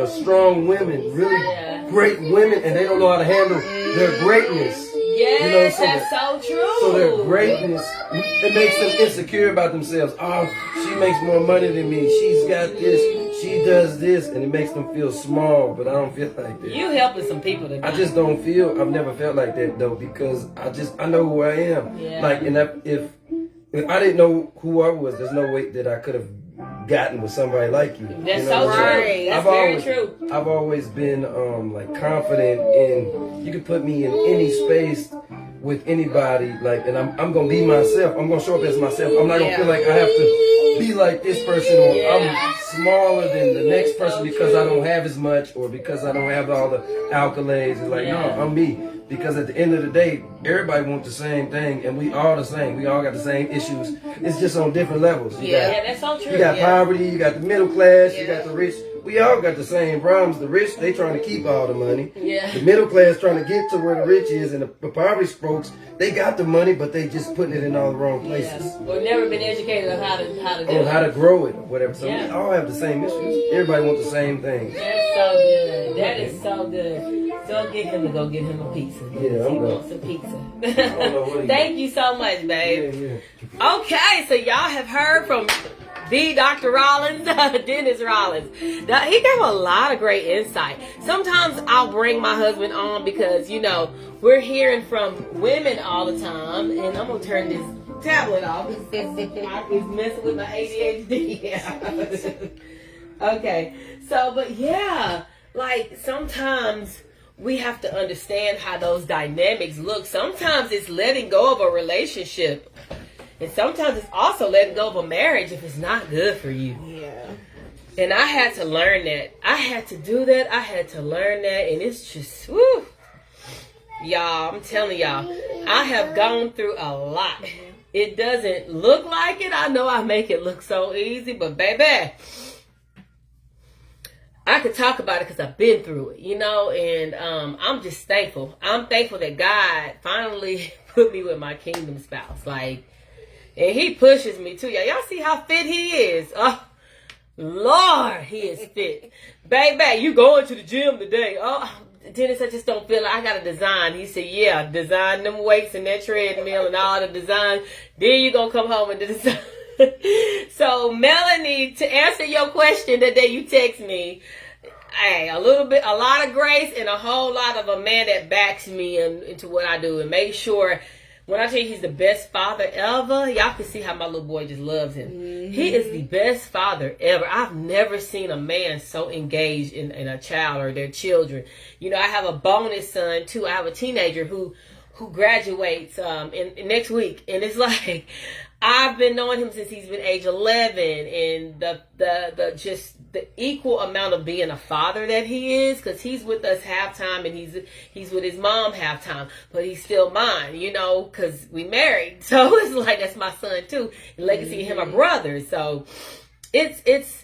strong women, really great women, and they don't know how to handle their greatness. Yes, so that's so true. So their greatness, it makes them insecure about themselves. Oh, she makes more money than me. She's got this. She does this, and it makes them feel small. But I don't feel like that. You helping some people today. I just don't feel. I've never felt like that though, because I know who I am. Yeah. Like, and if I didn't know who I was, there's no way that I could have gotten with somebody like you. That's you know so what I'm true. saying? That's very true. I've always been like confident in. You can put me in any space with anybody, like, and I'm gonna be myself. I'm gonna show up as myself. I'm not gonna feel like I have to be like this person, or I'm smaller than the next person because I don't have as much, or because I don't have all the accolades. It's like, no, I'm me. Because at the end of the day, everybody wants the same thing, and we all the same. We all got the same issues. It's just on different levels. Yeah, that's so true. You got poverty, you got the middle class, you got the rich. We all got the same problems. The rich, they trying to keep all the money. Yeah. The middle class trying to get to where the rich is, and the poverty folks, they got the money, but they just putting it in all the wrong places. We've never been educated on how to do On it. how to grow it, or whatever. So Yeah. we all have the same issues. Everybody wants the same thing. That's so good. That is so good. So get him to go get him a pizza. Yeah, he I'm going. wants some pizza. don't know what he Thank you so much, babe. Yeah. Okay, so y'all have heard from the Dr. Rollins, Dennis Rollins. Now, he gave a lot of great insight. Sometimes I'll bring my husband on because, you know, we're hearing from women all the time, and I'm going to turn this tablet off. It's messing with my ADHD. Okay, so, but yeah, like sometimes we have to understand how those dynamics look. Sometimes it's letting go of a relationship. And sometimes it's also letting go of a marriage if it's not good for you. Yeah. And I had to learn that. I had to do that. I had to learn that. And it's just, woo. Y'all, I'm telling y'all, I have gone through a lot. It doesn't look like it. I know I make it look so easy, but baby, I could talk about it because I've been through it, you know, and I'm just thankful. I'm thankful that God finally put me with my kingdom spouse. Like, and he pushes me too. Y'all see how fit he is? Oh, Lord, he is fit. Baby, you going to the gym today? Oh, Dennis, I just don't feel like I got a design. He said, yeah, design them weights and that treadmill and all the design. Then you going to come home and design. So, Melanie, to answer your question the day you text me, hey, a lot of grace and a whole lot of a man that backs me into what I do and make sure. When I tell you he's the best father ever, y'all can see how my little boy just loves him. Mm-hmm. He is the best father ever. I've never seen a man so engaged in a child or their children. You know, I have a bonus son too. I have a teenager who graduates in next week, and it's like I've been knowing him since he's been age 11, and the just the equal amount of being a father that he is, because he's with us halftime and he's with his mom halftime, but he's still mine, you know, because we married. So it's like that's my son too. And Legacy and him are brothers. So it's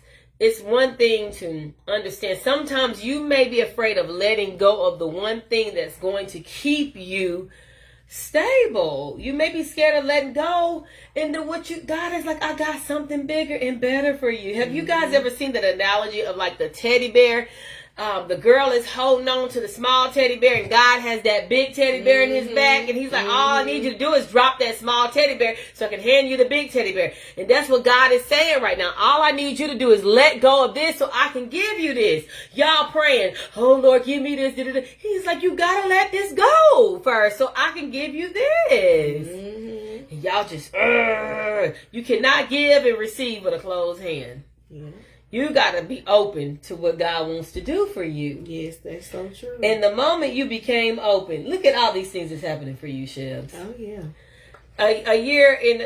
one thing to understand. Sometimes you may be afraid of letting go of the one thing that's going to keep you stable. You may be scared of letting go into what God is like, I got something bigger and better for you. Have you guys ever seen that analogy of like the teddy bear? The girl is holding on to the small teddy bear and God has that big teddy bear in his back, and he's like, all I need you to do is drop that small teddy bear so I can hand you the big teddy bear. And that's what God is saying right now. All I need you to do is let go of this so I can give you this. Y'all praying, oh Lord, give me this. He's like, you gotta let this go first so I can give you this. And y'all just, you cannot give and receive with a closed hand. Yeah. You got to be open to what God wants to do for you. Yes, that's so true. And the moment you became open, look at all these things that's happening for you, Shelby. Oh, yeah. A year and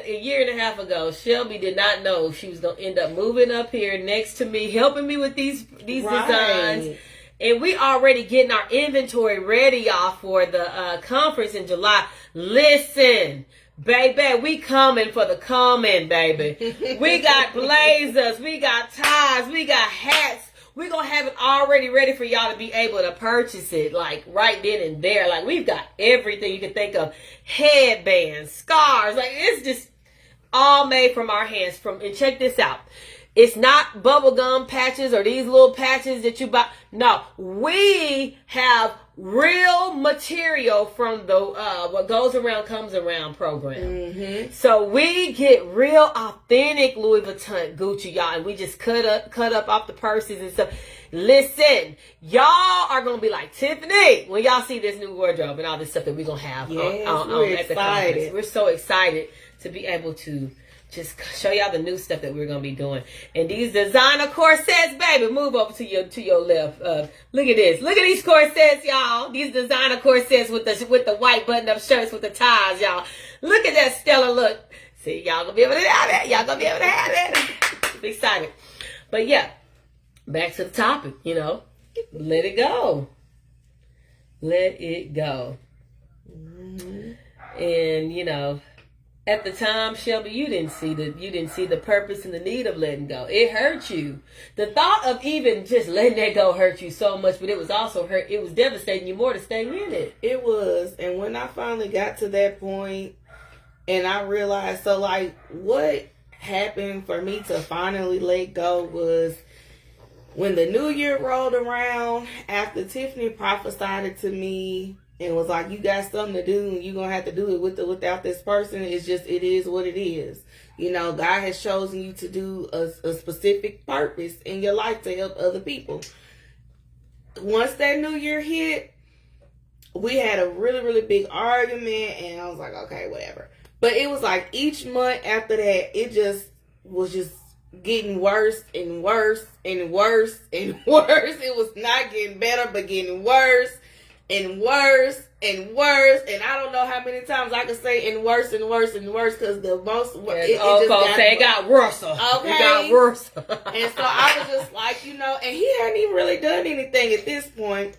a half ago, Shelby did not know she was going to end up moving up here next to me, helping me with these designs. And we already getting our inventory ready, y'all, for the conference in July. Listen, baby, we coming for the coming, baby. We got blazers, we got ties, we got hats. We're going to have it already ready for y'all to be able to purchase it, like, right then and there. Like, we've got everything you can think of. Headbands, scarves. Like, it's just all made from our hands. And check this out. It's not bubblegum patches or these little patches that you buy. No, we have real material from the what goes around comes around program. Mm-hmm. So we get real authentic Louis Vuitton, Gucci, y'all, and we just cut up off the purses and stuff. Listen, y'all are gonna be like, Tiffany, when y'all see this new wardrobe and all this stuff that we're gonna have at the conference. We're so excited to be able to just show y'all the new stuff that we're gonna be doing. And these designer corsets, baby, move over to your left. Look at this. Look at these corsets, y'all. These designer corsets with the white button-up shirts with the ties, y'all. Look at that stellar look. See, y'all gonna be able to have that. Y'all gonna be able to have that. I'm excited. But yeah, back to the topic. Let it go. Let it go. Mm-hmm. And at the time, Shelby, you didn't see the purpose and the need of letting go. It hurt you. The thought of even just letting that go hurt you so much, but it was also it was devastating you more to stay in it. It was. And when I finally got to that point and I realized, so like what happened for me to finally let go was when the new year rolled around, after Tiffany prophesied it to me, and was like, you got something to do, and you're going to have to do it with or without this person. It is what it is. God has chosen you to do a specific purpose in your life to help other people. Once that new year hit, we had a really, really big argument, and I was like, okay, whatever. But it was like each month after that, it just was just getting worse and worse and worse and worse. It was not getting better, but getting worse and worse and worse, and I don't know how many times I could say and worse and worse and worse, because the most it got worse. Okay, it got worse. And so I was just like, and he hadn't even really done anything at this point.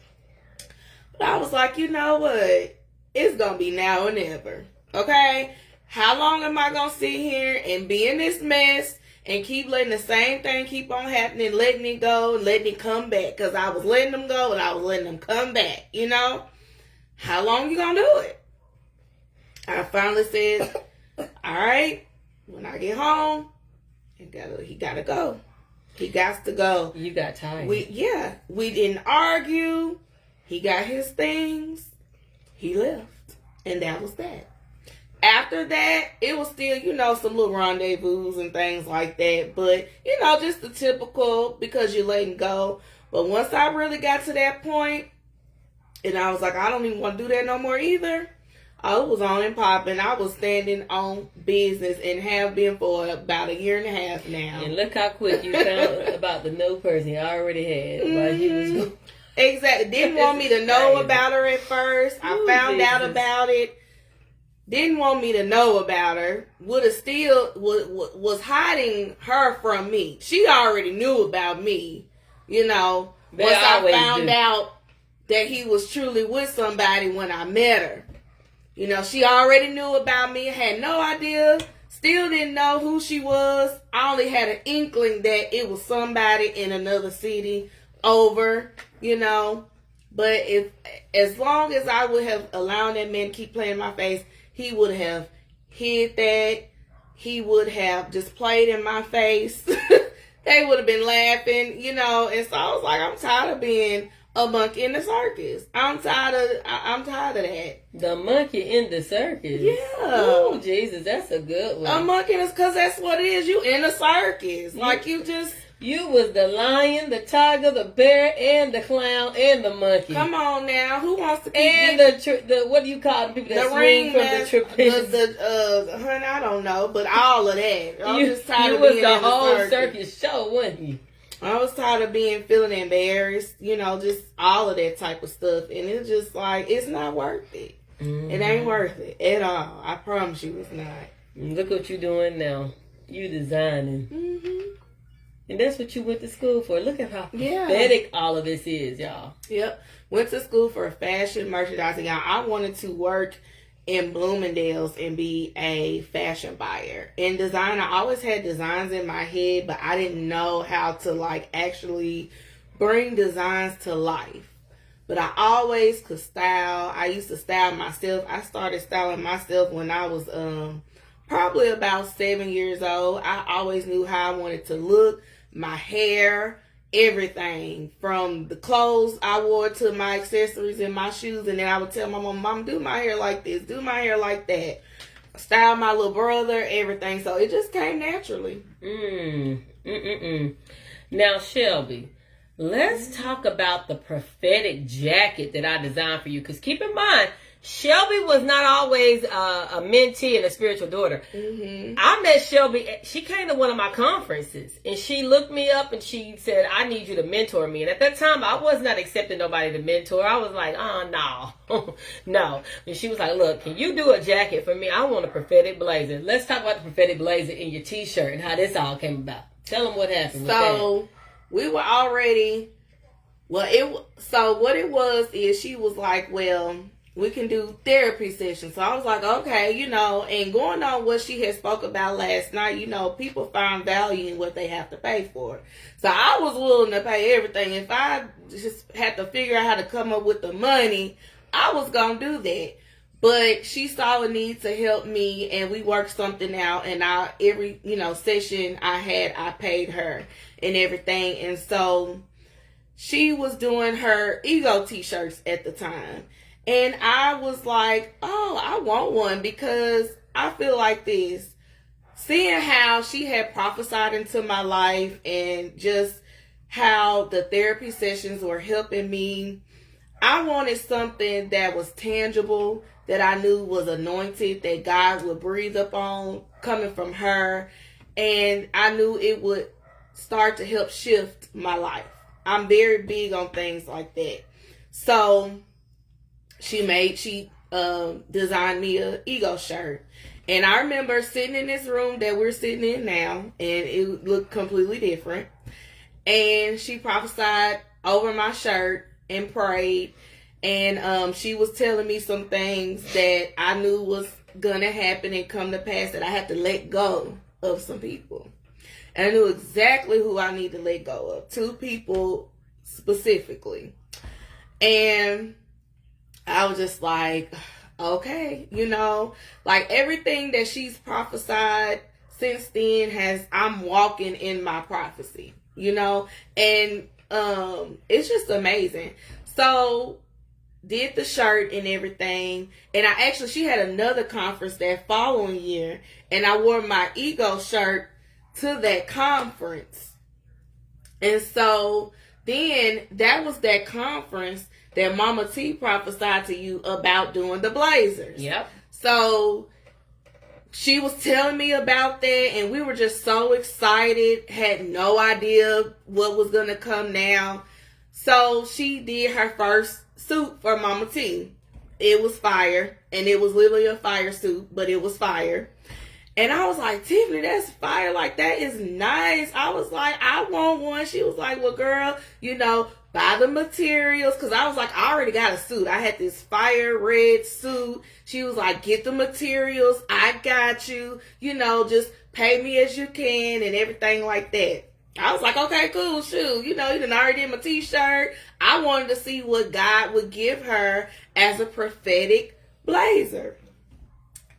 But I was like, you know what? It's gonna be now or never. Okay, how long am I gonna sit here and be in this mess and keep letting the same thing keep on happening, letting it go and letting it come back? Because I was letting them go and I was letting them come back, How long you gonna do it? I finally said, all right, when I get home, he gotta go. He got to go. You got tired. We didn't argue. He got his things. He left. And that was that. After that, it was still, some little rendezvous and things like that. But, just the typical, because you're letting go. But once I really got to that point, and I was like, I don't even want to do that no more either, I was on and popping. I was standing on business and have been for about a year and a half now. And look how quick you found about the new person you already had while he was... Exactly. Didn't want me to know about her at first. I found out about it. Didn't want me to know about her. Would have still was hiding her from me. She already knew about me, once I found out that he was truly with somebody when I met her. She already knew about me, had no idea, still didn't know who she was. I only had an inkling that it was somebody in another city over, But as long as I would have allowed that man to keep playing in my face, he would have hid that. He would have just played in my face. They would have been laughing, And so I was like, I'm tired of being a monkey in the circus. I'm tired of that. The monkey in the circus? Yeah. Oh, Jesus, that's a good one. A monkey is, because that's what it is. You in a circus. You was the lion, the tiger, the bear, and the clown, and the monkey. Come on now, who wants to keep and the what do you call the people that swing from the trapeze? Honey, I don't know, but all of that. I was just tired you of was being the in whole circus. Circus show, wasn't you? I was tired of feeling embarrassed, just all of that type of stuff, and it's just like it's not worth it. Mm-hmm. It ain't worth it at all. I promise you, it's not. Look what you doing now. You designing. Mm-hmm. And that's what you went to school for. Look at how Yeah. pathetic all of this is, y'all. Yep. Went to school for fashion merchandising. Y'all, I wanted to work in Bloomingdale's and be a fashion buyer. In design, I always had designs in my head, but I didn't know how to like actually bring designs to life. But I always could style. I used to style myself. I started styling myself when I was probably about 7 years old. I always knew how I wanted to look, my hair, everything from the clothes I wore to my accessories and my shoes. And then I would tell my mom, do my hair like this, do my hair like that, style my little brother, everything. So it just came naturally. Now, Shelby, let's talk about the prophetic jacket that I designed for you. Because keep in mind, Shelby was not always a mentee and a spiritual daughter. I met Shelby. She came to one of my conferences and she looked me up and she said, I need you to mentor me. And at that time, I was not accepting nobody to mentor. I was like, oh, no, no. And she was like, look, can you do a jacket for me? I want a prophetic blazer. Let's talk about the prophetic blazer in your t-shirt and how this all came about. Tell them what happened. So we were already, what it was is she was like, well, we can do therapy sessions. So I was like, okay, and going on what she had spoke about last night, people find value in what they have to pay for. So I was willing to pay everything. If I just had to figure out how to come up with the money, I was going to do that. But she saw a need to help me and we worked something out, and every session I had, I paid her and everything. And so she was doing her ego t-shirts at the time. And I was like, oh, I want one because I feel like this. Seeing how she had prophesied into my life and just how the therapy sessions were helping me, I wanted something that was tangible, that I knew was anointed, that God would breathe upon coming from her. And I knew it would start to help shift my life. I'm very big on things like that. So she designed me a ego shirt. And I remember sitting in this room that we're sitting in now, and it looked completely different. And she prophesied over my shirt and prayed. And she was telling me some things that I knew was going to happen and come to pass, that I had to let go of some people. And I knew exactly who I need to let go of. 2 people specifically. And I was just like, okay, like everything that she's prophesied since then I'm walking in my prophecy, and it's just amazing. So did the shirt and everything, and she had another conference that following year, and I wore my ego shirt to that conference. And so then that was that conference that Mama T prophesied to you about doing the blazers. Yep. So she was telling me about that, and we were just so excited, had no idea what was going to come now. So she did her first suit for Mama T. It was fire, and it was literally a fire suit, but it was fire. And I was like, Tiffany, that's fire. Like, that is nice. I was like, I want one. She was like, well, girl, buy the materials. Because I was like, I already got a suit. I had this fire red suit. She was like, get the materials. I got you. Just pay me as you can and everything like that. I was like, okay, cool, shoot. You done already did my t-shirt. I wanted to see what God would give her as a prophetic blazer.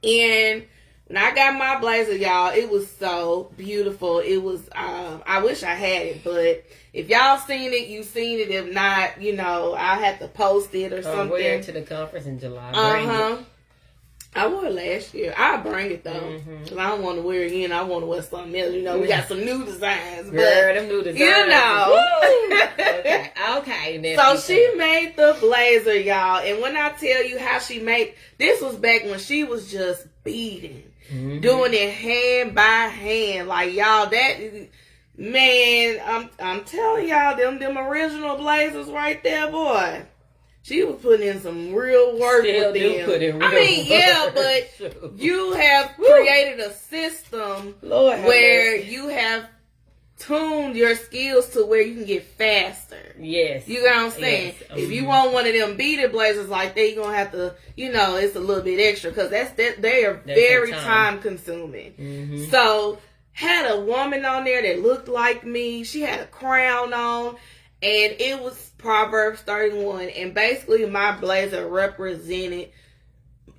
And when I got my blazer, y'all, it was so beautiful. It was, I wish I had it, but if y'all seen it, you seen it. If not, I'll have to post it or something. Wear it to the conference in July. I wore it last year. I'll bring it though. Cause I don't want to wear it again. I want to wear something else. We got some new designs. Girl, them new designs. Okay. So she made the blazer, y'all. And when I tell you how she made, this was back when she was just beating. Doing it hand by hand. Like, y'all, man, I'm telling y'all, them original blazers right there, boy. She was putting in some real work with them. But you have created a system where you have tune your skills to where you can get faster. Yes. You know what I'm saying? Yes. If you want one of them beaded blazers like that, you're going to have to, it's a little bit extra because they are very time consuming. Mm-hmm. So, had a woman on there that looked like me. She had a crown on, and it was Proverbs 31. And basically, my blazer represented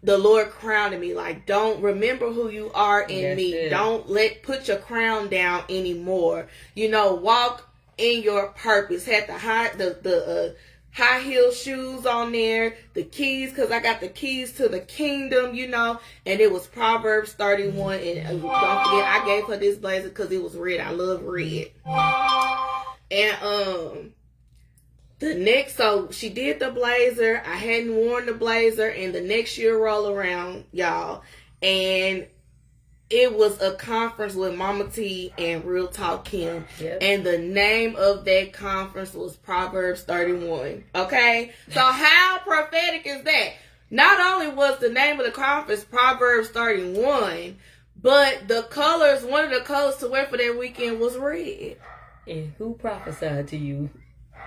the Lord crowned me. Like, don't remember who you are in me. It. Don't put your crown down anymore. Walk in your purpose. Had the high heel shoes on there, the keys, because I got the keys to the kingdom, and it was Proverbs 31. And don't forget, I gave her this blazer because it was red. I love red. And so she did the blazer. I hadn't worn the blazer, and the next year roll around, y'all, and it was a conference with Mama T and Real Talk Kim. Yep. And the name of that conference was Proverbs 31. Okay? So how prophetic is that? Not only was the name of the conference Proverbs 31, but one of the colors to wear for that weekend was red. And who prophesied to you?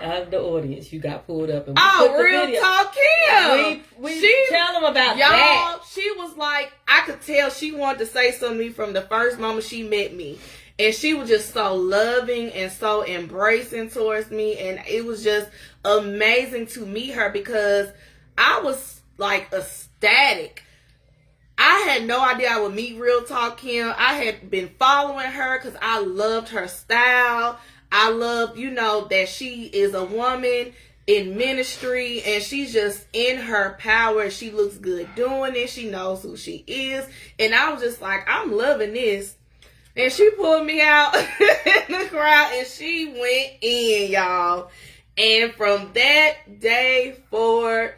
Out of the audience, you got pulled up and Real Talk Kim. We tell them about y'all, that. She was like, I could tell she wanted to say something to me from the first moment she met me. And she was just so loving and so embracing towards me. And it was just amazing to meet her because I was like ecstatic. I had no idea I would meet Real Talk Kim. I had been following her because I loved her style. I love, that she is a woman in ministry and she's just in her power. She looks good doing it. She knows who she is. And I was just like, I'm loving this. And she pulled me out in the crowd and she went in, y'all. And from that day forward,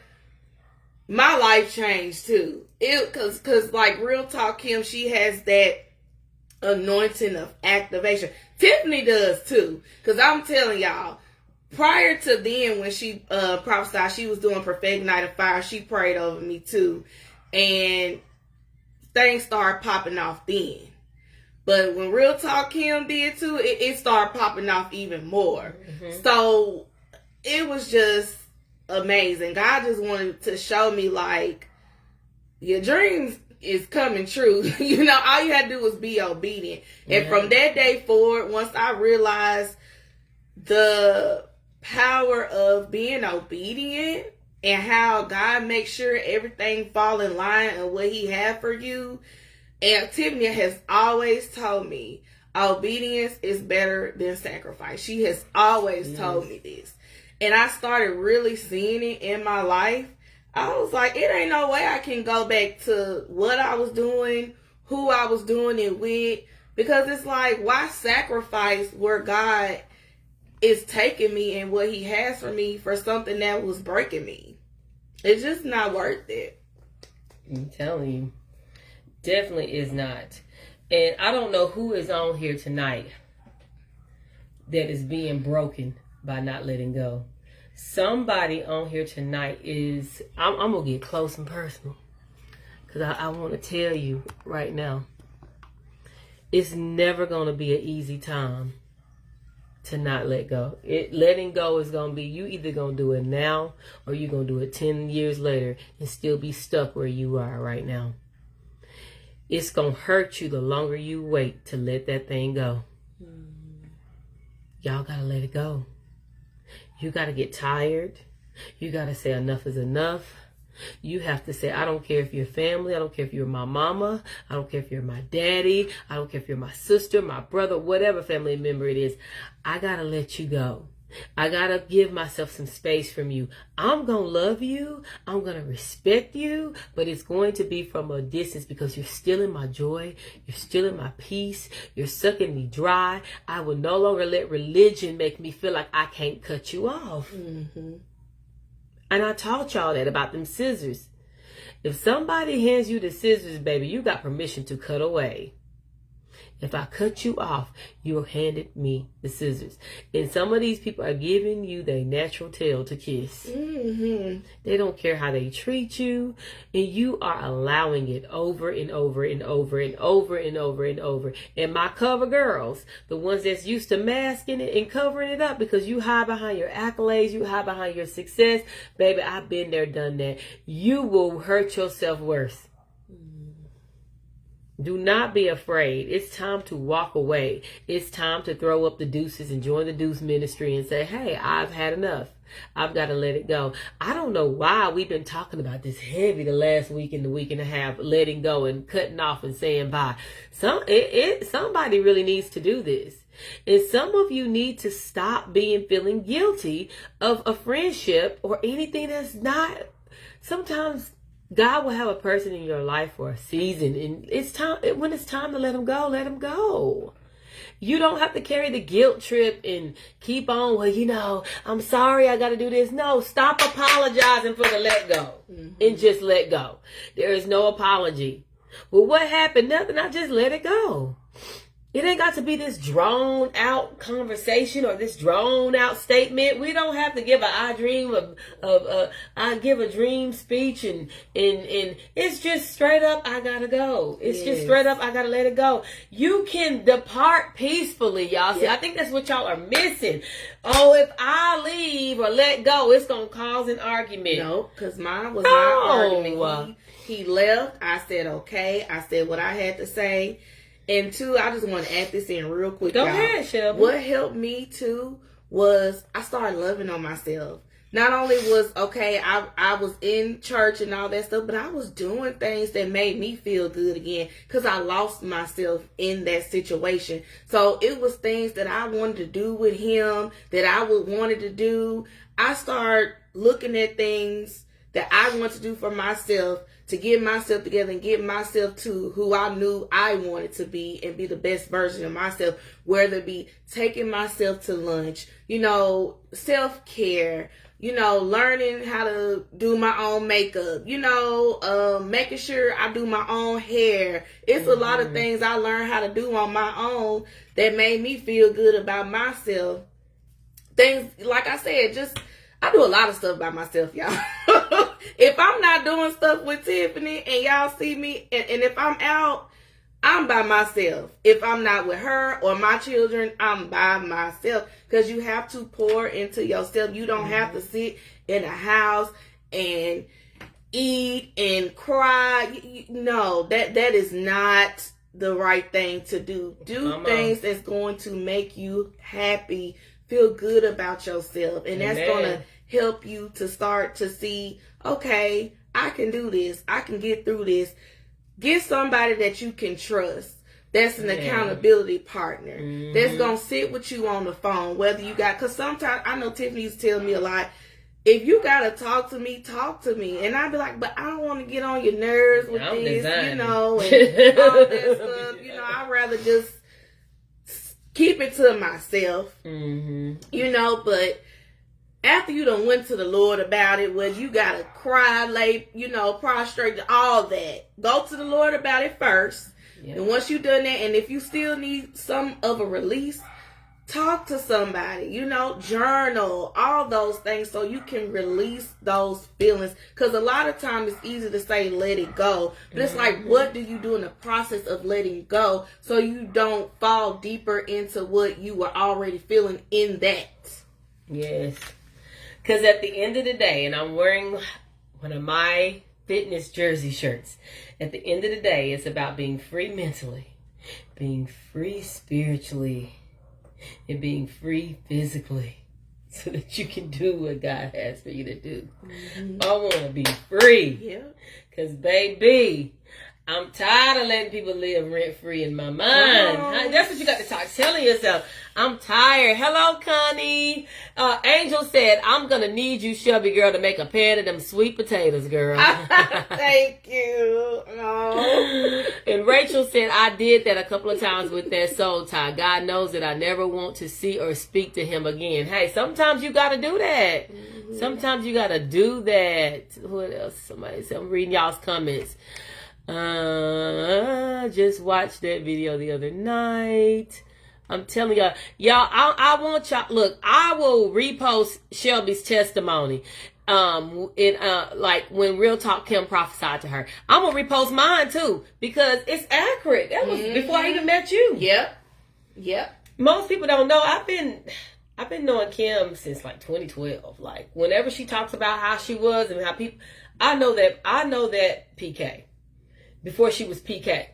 my life changed too. Cause like Real Talk Kim, she has that anointing of activation. Tiffany does too, because I'm telling y'all, prior to then when she prophesied, she was doing Prophetic Night of Fire. She prayed over me too, and things started popping off then. But when Real Talk Kim did too, it started popping off even more. Mm-hmm. So it was just amazing. God just wanted to show me like your dreams is coming true. All you had to do was be obedient. And from that day forward, once I realized the power of being obedient and how God makes sure everything fall in line and what he had for you, and Tiffany has always told me obedience is better than sacrifice. She has always told me this. And I started really seeing it in my life. I was like, it ain't no way I can go back to what I was doing, who I was doing it with, because it's like, why sacrifice where God is taking me and what he has for me for something that was breaking me? It's just not worth it. I'm telling you, definitely is not. And I don't know who is on here tonight that is being broken by not letting go. Somebody on here tonight is, I'm going to get close and personal. Because I want to tell you right now, it's never going to be an easy time to not let go. Letting go is going to be, you either going to do it now or you're going to do it 10 years later and still be stuck where you are right now. It's going to hurt you the longer you wait to let that thing go. Y'all got to let it go. You got to get tired. You got to say enough is enough. You have to say, I don't care if you're family. I don't care if you're my mama. I don't care if you're my daddy. I don't care if you're my sister, my brother, whatever family member it is. I got to let you go. I got to give myself some space from you. I'm going to love you. I'm going to respect you. But it's going to be from a distance because you're stealing my joy. You're stealing my peace. You're sucking me dry. I will no longer let religion make me feel like I can't cut you off. Mm-hmm. And I taught y'all that about them scissors. If somebody hands you the scissors, baby, you got permission to cut away. If I cut you off, you handed me the scissors. And some of these people are giving you their natural tail to kiss. They don't care how they treat you. And you are allowing it over and over and over and over and over and over. And my cover girls, the ones that's used to masking it and covering it up because you hide behind your accolades, you hide behind your success. Baby, I've been there, done that. You will hurt yourself worse. Do not be afraid. It's time to walk away. It's time to throw up the deuces and join the deuce ministry and say, hey, I've had enough. I've got to let it go. I don't know why we've been talking about this heavy the last week and the week and a half, letting go and cutting off and saying bye. Somebody really needs to do this. And some of you need to stop feeling guilty of a friendship or anything that's not. Sometimes God will have a person in your life for a season, and it's time. When it's time to let them go, let them go. You don't have to carry the guilt trip and keep on. Well, I'm sorry, I got to do this. No, stop apologizing for the let go and just let go. There is no apology. Well, what happened? Nothing. I just let it go. It ain't got to be this drawn out conversation or this drawn out statement. We don't have to give I give a dream speech and it's just straight up, I gotta go. It's just straight up, I gotta let it go. You can depart peacefully, y'all. See, I think that's what y'all are missing. Oh, if I leave or let go, it's gonna cause an argument. No, because mine was my argument. He left. I said, okay. I said what I had to say. And two, I just want to add this in real quick. Go ahead, Shelby. What helped me too was I started loving on myself. Not only was, I was in church and all that stuff, but I was doing things that made me feel good again because I lost myself in that situation. So it was things that I wanted to do with him that I wanted to do. I started looking at things that I want to do for myself to get myself together and get myself to who I knew I wanted to be and be the best version of myself, whether it be taking myself to lunch, self-care, learning how to do my own makeup, making sure I do my own hair. It's a lot of things I learned how to do on my own that made me feel good about myself. Things, like I said, I do a lot of stuff by myself, y'all. If I'm not doing stuff with Tiffany and y'all see me, and if I'm out, I'm by myself. If I'm not with her or my children, I'm by myself. Because you have to pour into yourself. You don't have to sit in a house and eat and cry. No, that is not the right thing to do. Do things that's going to make you happy. Feel good about yourself. And that's going to help you to start to see, okay, I can do this. I can get through this. Get somebody that you can trust. That's an accountability partner. That's going to sit with you on the phone. Because sometimes, I know Tiffany used to tell me a lot, if you got to talk to me, talk to me. And I'd be like, but I don't want to get on your nerves with this, and all that stuff. I'd rather just keep it to myself. But after you done went to the Lord about it, whether you gotta cry, lay, prostrate, all that, go to the Lord about it first. And once you done that, and if you still need some of a release, talk to somebody, journal, all those things so you can release those feelings. Because a lot of times it's easy to say, let it go. But it's like, what do you do in the process of letting go so you don't fall deeper into what you were already feeling in that? Yes. Because at the end of the day, and I'm wearing one of my fitness jersey shirts, at the end of the day, it's about being free mentally, being free spiritually, and being free physically so that you can do what God has for you to do. I want to be free. Yeah. Because, baby, I'm tired of letting people live rent-free in my mind. That's what you got to start telling yourself. I'm tired. Hello, Connie. Angel said, I'm going to need you, Shelby girl, to make a pan of them sweet potatoes, girl. Thank you. Oh. And Rachel said, I did that a couple of times with that soul tie. God knows that I never want to see or speak to him again. Hey, sometimes you got to do that. Sometimes you got to do that. What else? Somebody said, I'm reading y'all's comments. Just watched that video the other night. I'm telling y'all, I want y'all. Look, I will repost Shelby's testimony. Like when Real Talk Kim prophesied to her, I'm gonna repost mine too because it's accurate. That was before I even met you. Yep. Most people don't know. I've been knowing Kim since like 2012. Like whenever she talks about how she was and how people, I know that PK before she was PK.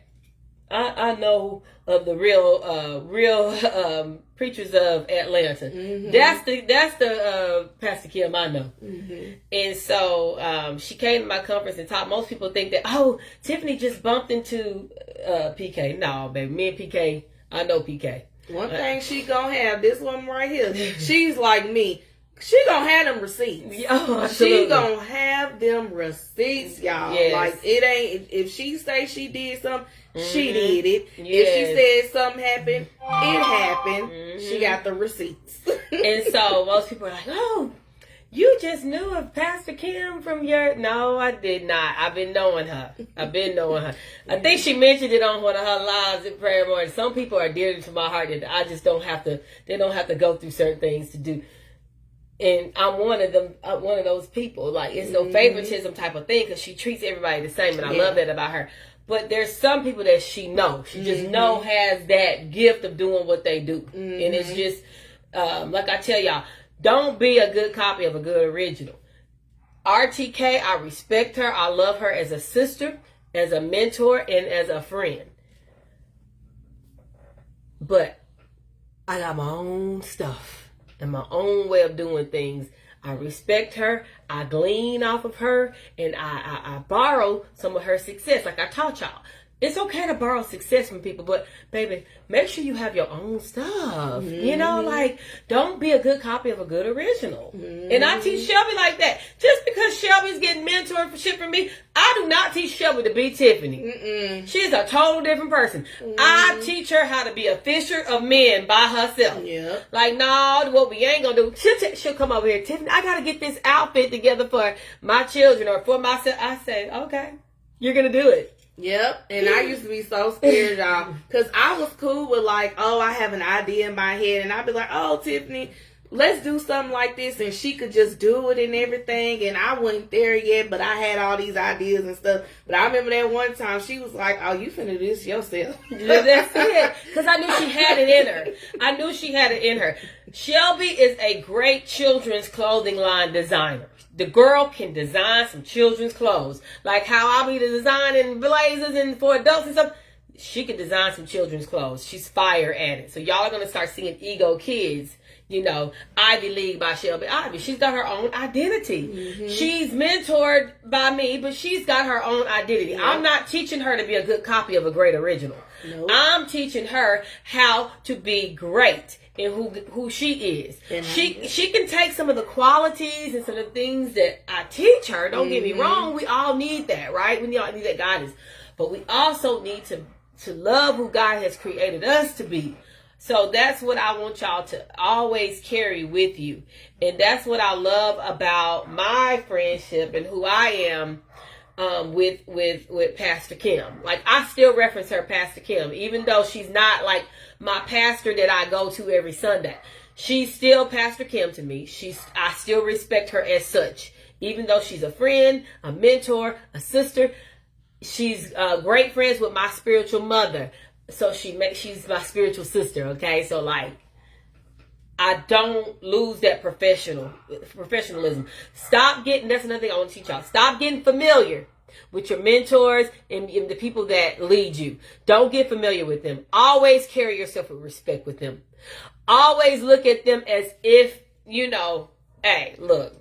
I know of the real preachers of Atlanta. That's the Pastor Kim I know. And so she came to my conference and taught. Most people think that, oh, Tiffany just bumped into PK. No, baby, me and PK, I know PK. One thing she gonna have, this one right here, she's like me. She gonna have them receipts. Oh, she gonna have them receipts, y'all. Yes. Like it ain't, if she say she did something, she did it. Yes. If she said something happened, it happened. She got the receipts. And so most people are like, oh, you just knew of Pastor Kim from your... No, I did not. I've been knowing her. I think she mentioned it on one of her lives in prayer morning. Some people are dear to my heart that I just don't have to... They don't have to go through certain things to do. And I'm one of them. I'm one of those people. Like, it's no favoritism type of thing because she treats everybody the same. And I love that about her. But there's some people that she knows. She just has that gift of doing what they do. And it's just... like I tell y'all, don't be a good copy of a good original. RTK, I respect her. I love her as a sister, as a mentor, and as a friend. But I got my own stuff and my own way of doing things. I respect her. I glean off of her. And I borrow some of her success. Like I taught y'all. It's okay to borrow success from people, but baby, make sure you have your own stuff. You know, like, don't be a good copy of a good original. And I teach Shelby like that. Just because Shelby's getting mentored for shit from me, I do not teach Shelby to be Tiffany. She's a total different person. I teach her how to be a fisher of men by herself. Like, no, what we ain't gonna do, she'll come over here, Tiffany, I gotta get this outfit together for my children or for myself. I say, okay, you're gonna do it. Yep, and I used to be so scared, y'all, because I was cool with like, oh, I have an idea in my head, and I'd be like, oh, Tiffany, let's do something like this, and she could just do it and everything, and I wasn't there yet, but I had all these ideas and stuff, but I remember that one time, she was like, oh, you finna do this yourself. That's it, because I knew she had it in her. Shelby is a great children's clothing line designer. The girl can design some children's clothes. Like how I'll be designing blazers and for adults and stuff. She can design some children's clothes. She's fire at it. So y'all are going to start seeing Ego Kids, you know, Ivy League by Shelby Ivy. She's got her own identity. She's mentored by me, but she's got her own identity. I'm not teaching her to be a good copy of a great original. I'm teaching her how to be great. And who she is. And she can take some of the qualities and some of the things that I teach her. Don't get me wrong. We all need that, right? We all need that guidance. But we also need to love who God has created us to be. So that's what I want y'all to always carry with you. And that's what I love about my friendship and who I am with Pastor Kim. Like, I still reference her Pastor Kim, even though she's not like my pastor that I go to every Sunday. She's still Pastor Kim to me. I still respect her as such, even though she's a friend, a mentor, a sister. She's great friends with my spiritual mother, so she's my spiritual sister. Okay, so like, I don't lose that professionalism. Stop getting, that's another thing I want to teach y'all. Stop getting familiar with your mentors and the people that lead you. Don't get familiar with them. Always carry yourself with respect with them. Always look at them as if, you know, hey, look,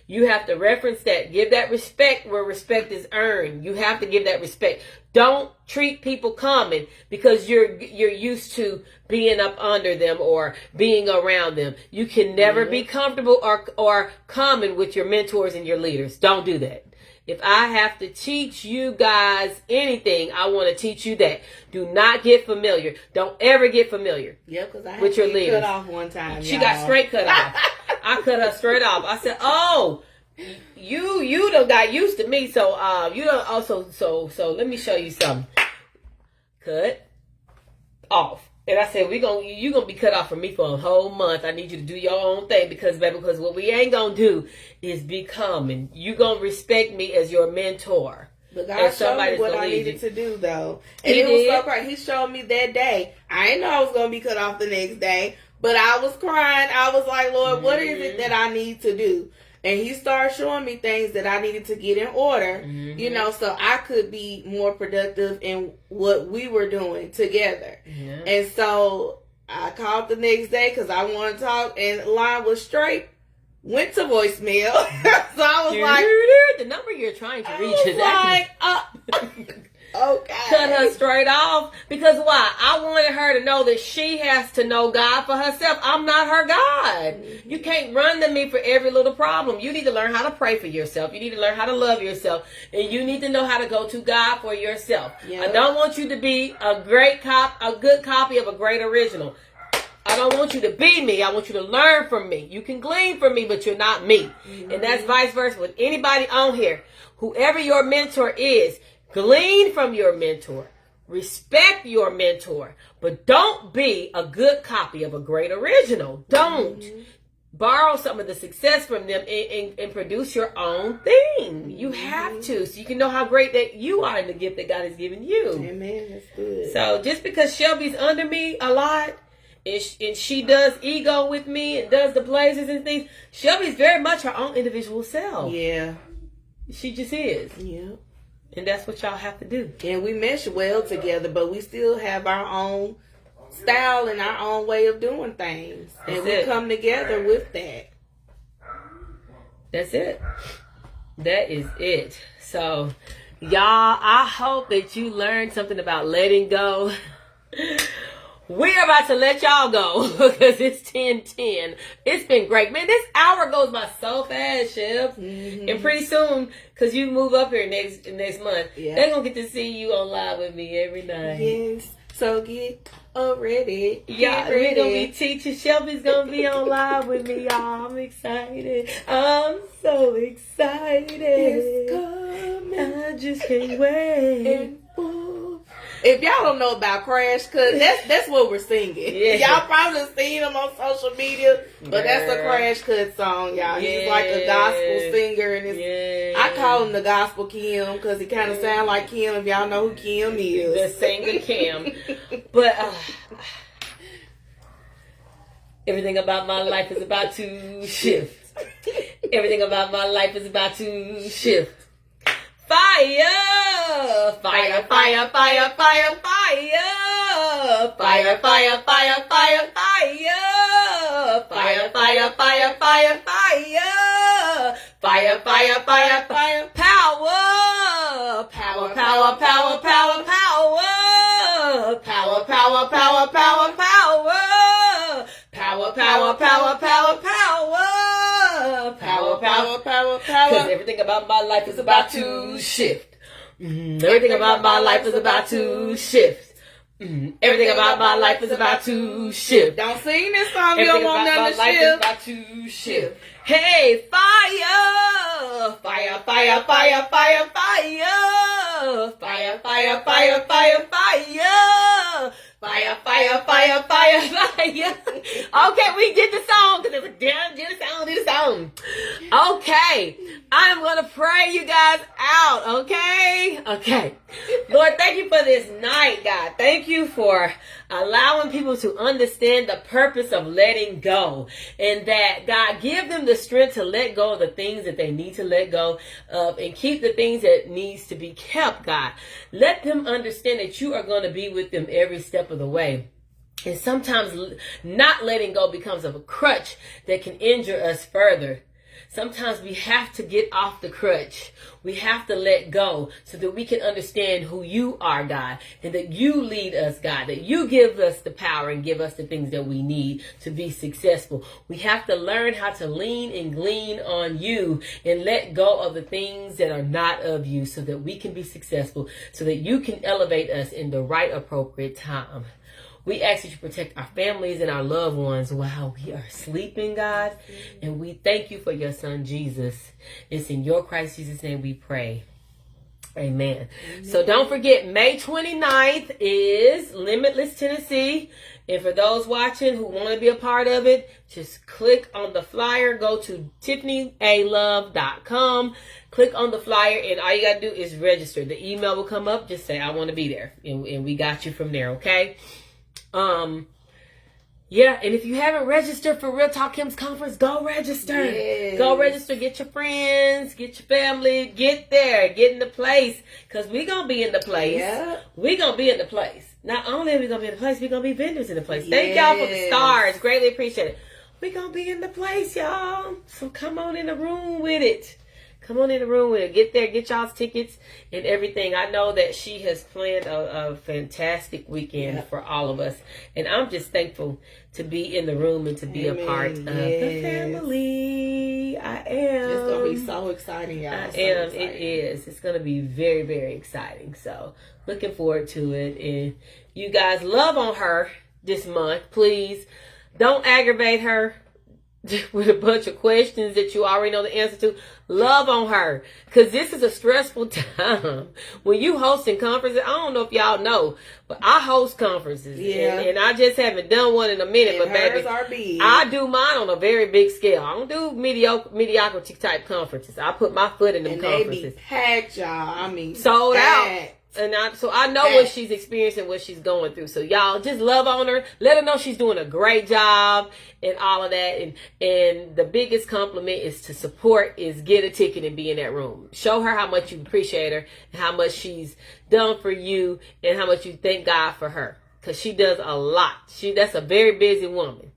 you have to reference that. Give that respect where respect is earned. You have to give that respect. Don't treat people common because you're used to being up under them or being around them. You can never be comfortable or common with your mentors and your leaders. Don't do that. If I have to teach you guys anything, I want to teach you that. Do not get familiar. Don't ever get familiar. Yeah, because I had with your to get leaders. cut off one time. She got straight cut off. I cut her straight off. I said, oh, you done got used to me, so you don't also so let me show you something. Cut off. And I said, you gonna be cut off from me for a whole month. I need you to do your own thing because what we ain't gonna do is be common. You gonna respect me as your mentor. But God showed me what I needed to do, though. And it was so great. He showed me that day. I didn't know I was going to be cut off the next day. But I was crying. I was like, Lord, what is it that I need to do? And he started showing me things that I needed to get in order, you know, so I could be more productive in what we were doing together. Yeah. And so I called the next day because I wanted to talk, and the line was straight. Went to voicemail. So I was like, the number you're trying to reach is like, okay. Cut her straight off. Because why? I wanted her to know that she has to know God for herself. I'm not her God. Mm-hmm. You can't run to me for every little problem. You need to learn how to pray for yourself. You need to learn how to love yourself. And you need to know how to go to God for yourself. Yep. I don't want you to be a good copy of a great original. I don't want you to be me. I want you to learn from me. You can glean from me, but you're not me. Mm-hmm. And that's vice versa with anybody on here. Whoever your mentor is, glean from your mentor. Respect your mentor. But don't be a good copy of a great original. Don't. Mm-hmm. Borrow some of the success from them and produce your own thing. You have to, so you can know how great that you are in the gift that God has given you. Amen. That's good. So just because Shelby's under me a lot, and she does ego with me and does the blazers and things, Shelby's very much her own individual self. Yeah. She just is. Yeah. And that's what y'all have to do. And we mesh well together, but we still have our own style and our own way of doing things. And we come together with that. That's it. That is it. So, y'all, I hope that you learned something about letting go. We're about to let y'all go because it's 10:10. It's been great. Man, this hour goes by so fast, Chef. Mm-hmm. And pretty soon, because you move up here next month, they're going to get to see you on live with me every night. Yes. So get ready. Y'all, we're going to be teaching. Shelby's going to be on live with me, y'all. I'm excited. I'm so excited. It's coming. I just can't wait. If y'all don't know about Crash Cut, that's what we're singing. Yeah. Y'all probably seen him on social media, but that's a Crash Cut song, y'all. Yeah. He's like a gospel singer, and I call him the Gospel Kim because he kind of sounds like Kim. If y'all know who Kim is, the singer Kim. But everything about my life is about to shift. Everything about my life is about to shift. Fire! Fire, fire, fire, fire, fire! Fire, fire, fire, fire, fire! Fire, fire, fire, fire, fire! Fire, fire, fire, fire, power! Power, power, power, power, power! Power, power, power, power, power! Power, power, power, power, power! Power, power, power, power. Because everything about my life is about to shift. Everything about my life is about to shift. Everything about my life is about to shift. Don't sing this song, you don't want nothing to shift. Everything about my life is about to shift. Hey, fire! Fire, fire, fire, fire, fire! Fire, fire, fire, fire, fire! Fire, fire, fire, fire, fire. Okay, we did the song. Did the song. Okay, I'm going to pray you guys out, okay? Okay. Lord, thank you for this night, God. Thank you for allowing people to understand the purpose of letting go. And that, God, give them the strength to let go of the things that they need to let go of and keep the things that needs to be kept, God. Let them understand that you are going to be with them every step of the way. And sometimes not letting go becomes of a crutch that can injure us further. Sometimes we have to get off the crutch. We have to let go so that we can understand who you are, God, and that you lead us, God, that you give us the power and give us the things that we need to be successful. We have to learn how to lean and glean on you and let go of the things that are not of you so that we can be successful, so that you can elevate us in the right appropriate time. We ask that you protect our families and our loved ones while we are sleeping, God. And we thank you for your son, Jesus. It's in your Christ Jesus' name we pray. Amen. So don't forget, May 29th is Limitless Tennessee. And for those watching who want to be a part of it, just click on the flyer. Go to TiffanyALove.com. Click on the flyer, and all you got to do is register. The email will come up. Just say, I want to be there. And we got you from there, okay? Yeah, and if you haven't registered for Real Talk Kim's conference, go register. Yes. Go register. Get your friends, get your family, get there, get in the place. Because we're going to be in the place. Yeah. We're going to be in the place. Not only are we going to be in the place, we're going to be vendors in the place. Thank y'all for the stars. Greatly appreciate it. We're going to be in the place, y'all. So come on in the room with it. Come on in the room with it. Get there, get y'all's tickets and everything. I know that she has planned a fantastic weekend for all of us. And I'm just thankful to be in the room and to be a part of the family. I am. It's going to be so exciting, y'all. I am. It is. It's going to be very, very exciting. So looking forward to it. And you guys love on her this month. Please don't aggravate her with a bunch of questions that you already know the answer to. Love on her, because this is a stressful time. When you hosting conferences, I don't know if y'all know, but I host conferences. Yeah. And I just haven't done one in a minute. And but baby, hers are big. I do mine on a very big scale. I don't do mediocrity type conferences. I put my foot in them and conferences. they be packed, y'all. I mean, Sold out. packed. And so I know what she's experiencing, what she's going through. So y'all just love on her. Let her know she's doing a great job and all of that. And the biggest compliment is to support, is get a ticket and be in that room. Show her how much you appreciate her and how much she's done for you and how much you thank God for her. Because she does a lot. That's a very busy woman.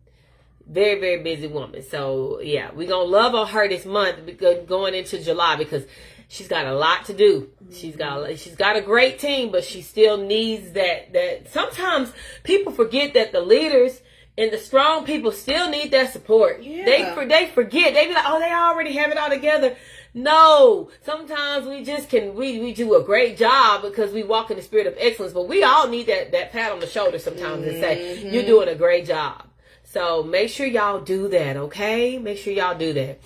Very, very busy woman. So yeah, we're going to love on her this month going into July, because she's got a lot to do. She's got a great team, but she still needs that. Sometimes people forget that the leaders and the strong people still need that support. Yeah. They forget. They be like, oh, they already have it all together. No, sometimes we just we do a great job because we walk in the spirit of excellence, but we all need that pat on the shoulder sometimes and say, you're doing a great job. So make sure y'all do that, okay? Make sure y'all do that.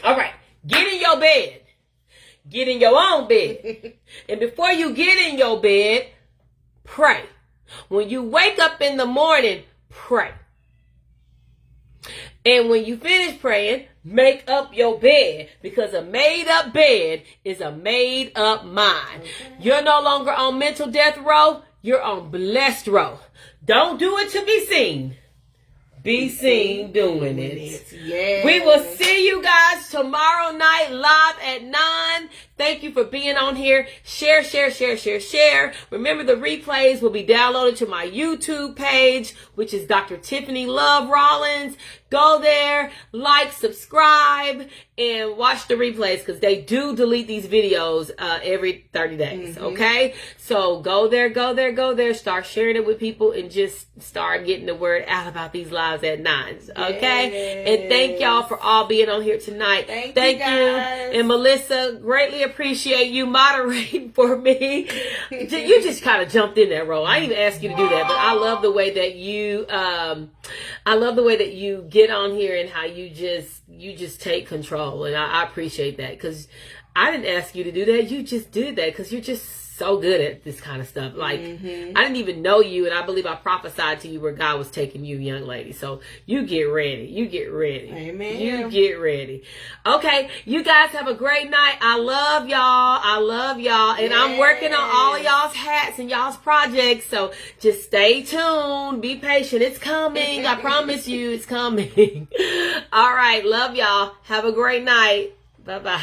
All right, get in your bed. Get in your own bed. And before you get in your bed, pray. When you wake up in the morning, pray. And when you finish praying, make up your bed, because a made up bed is a made up mind. You're no longer on mental death row. You're on blessed row. Don't do it to be seen. Be seen doing it. Yes. We will see you guys tomorrow night live at 9. Thank you for being on here. Share. Remember, the replays will be downloaded to my YouTube page, which is Dr. Tiffany Love Rollins. Go there, like, subscribe, and watch the replays, because they do delete these videos every 30 days, okay? So go there, start sharing it with people, and just start getting the word out about these lives at 9, okay? Yes. And thank y'all for all being on here tonight. Thank you. And Melissa, greatly appreciate you moderating for me. You just kind of jumped in that role. I didn't even ask you to do that, but I love the way that you get on here and how you just take control, and I appreciate that, because I didn't ask you to do that. You just did that because you're just so good at this kind of stuff. Like, I didn't even know you, and I believe I prophesied to you where God was taking you, young lady. So you get ready. Amen. You get ready. Okay, you guys have a great night. I love y'all. And I'm working on all of y'all's hats and y'all's projects. So just stay tuned. Be patient. It's coming. I promise you it's coming. All right. Love y'all. Have a great night. Bye-bye.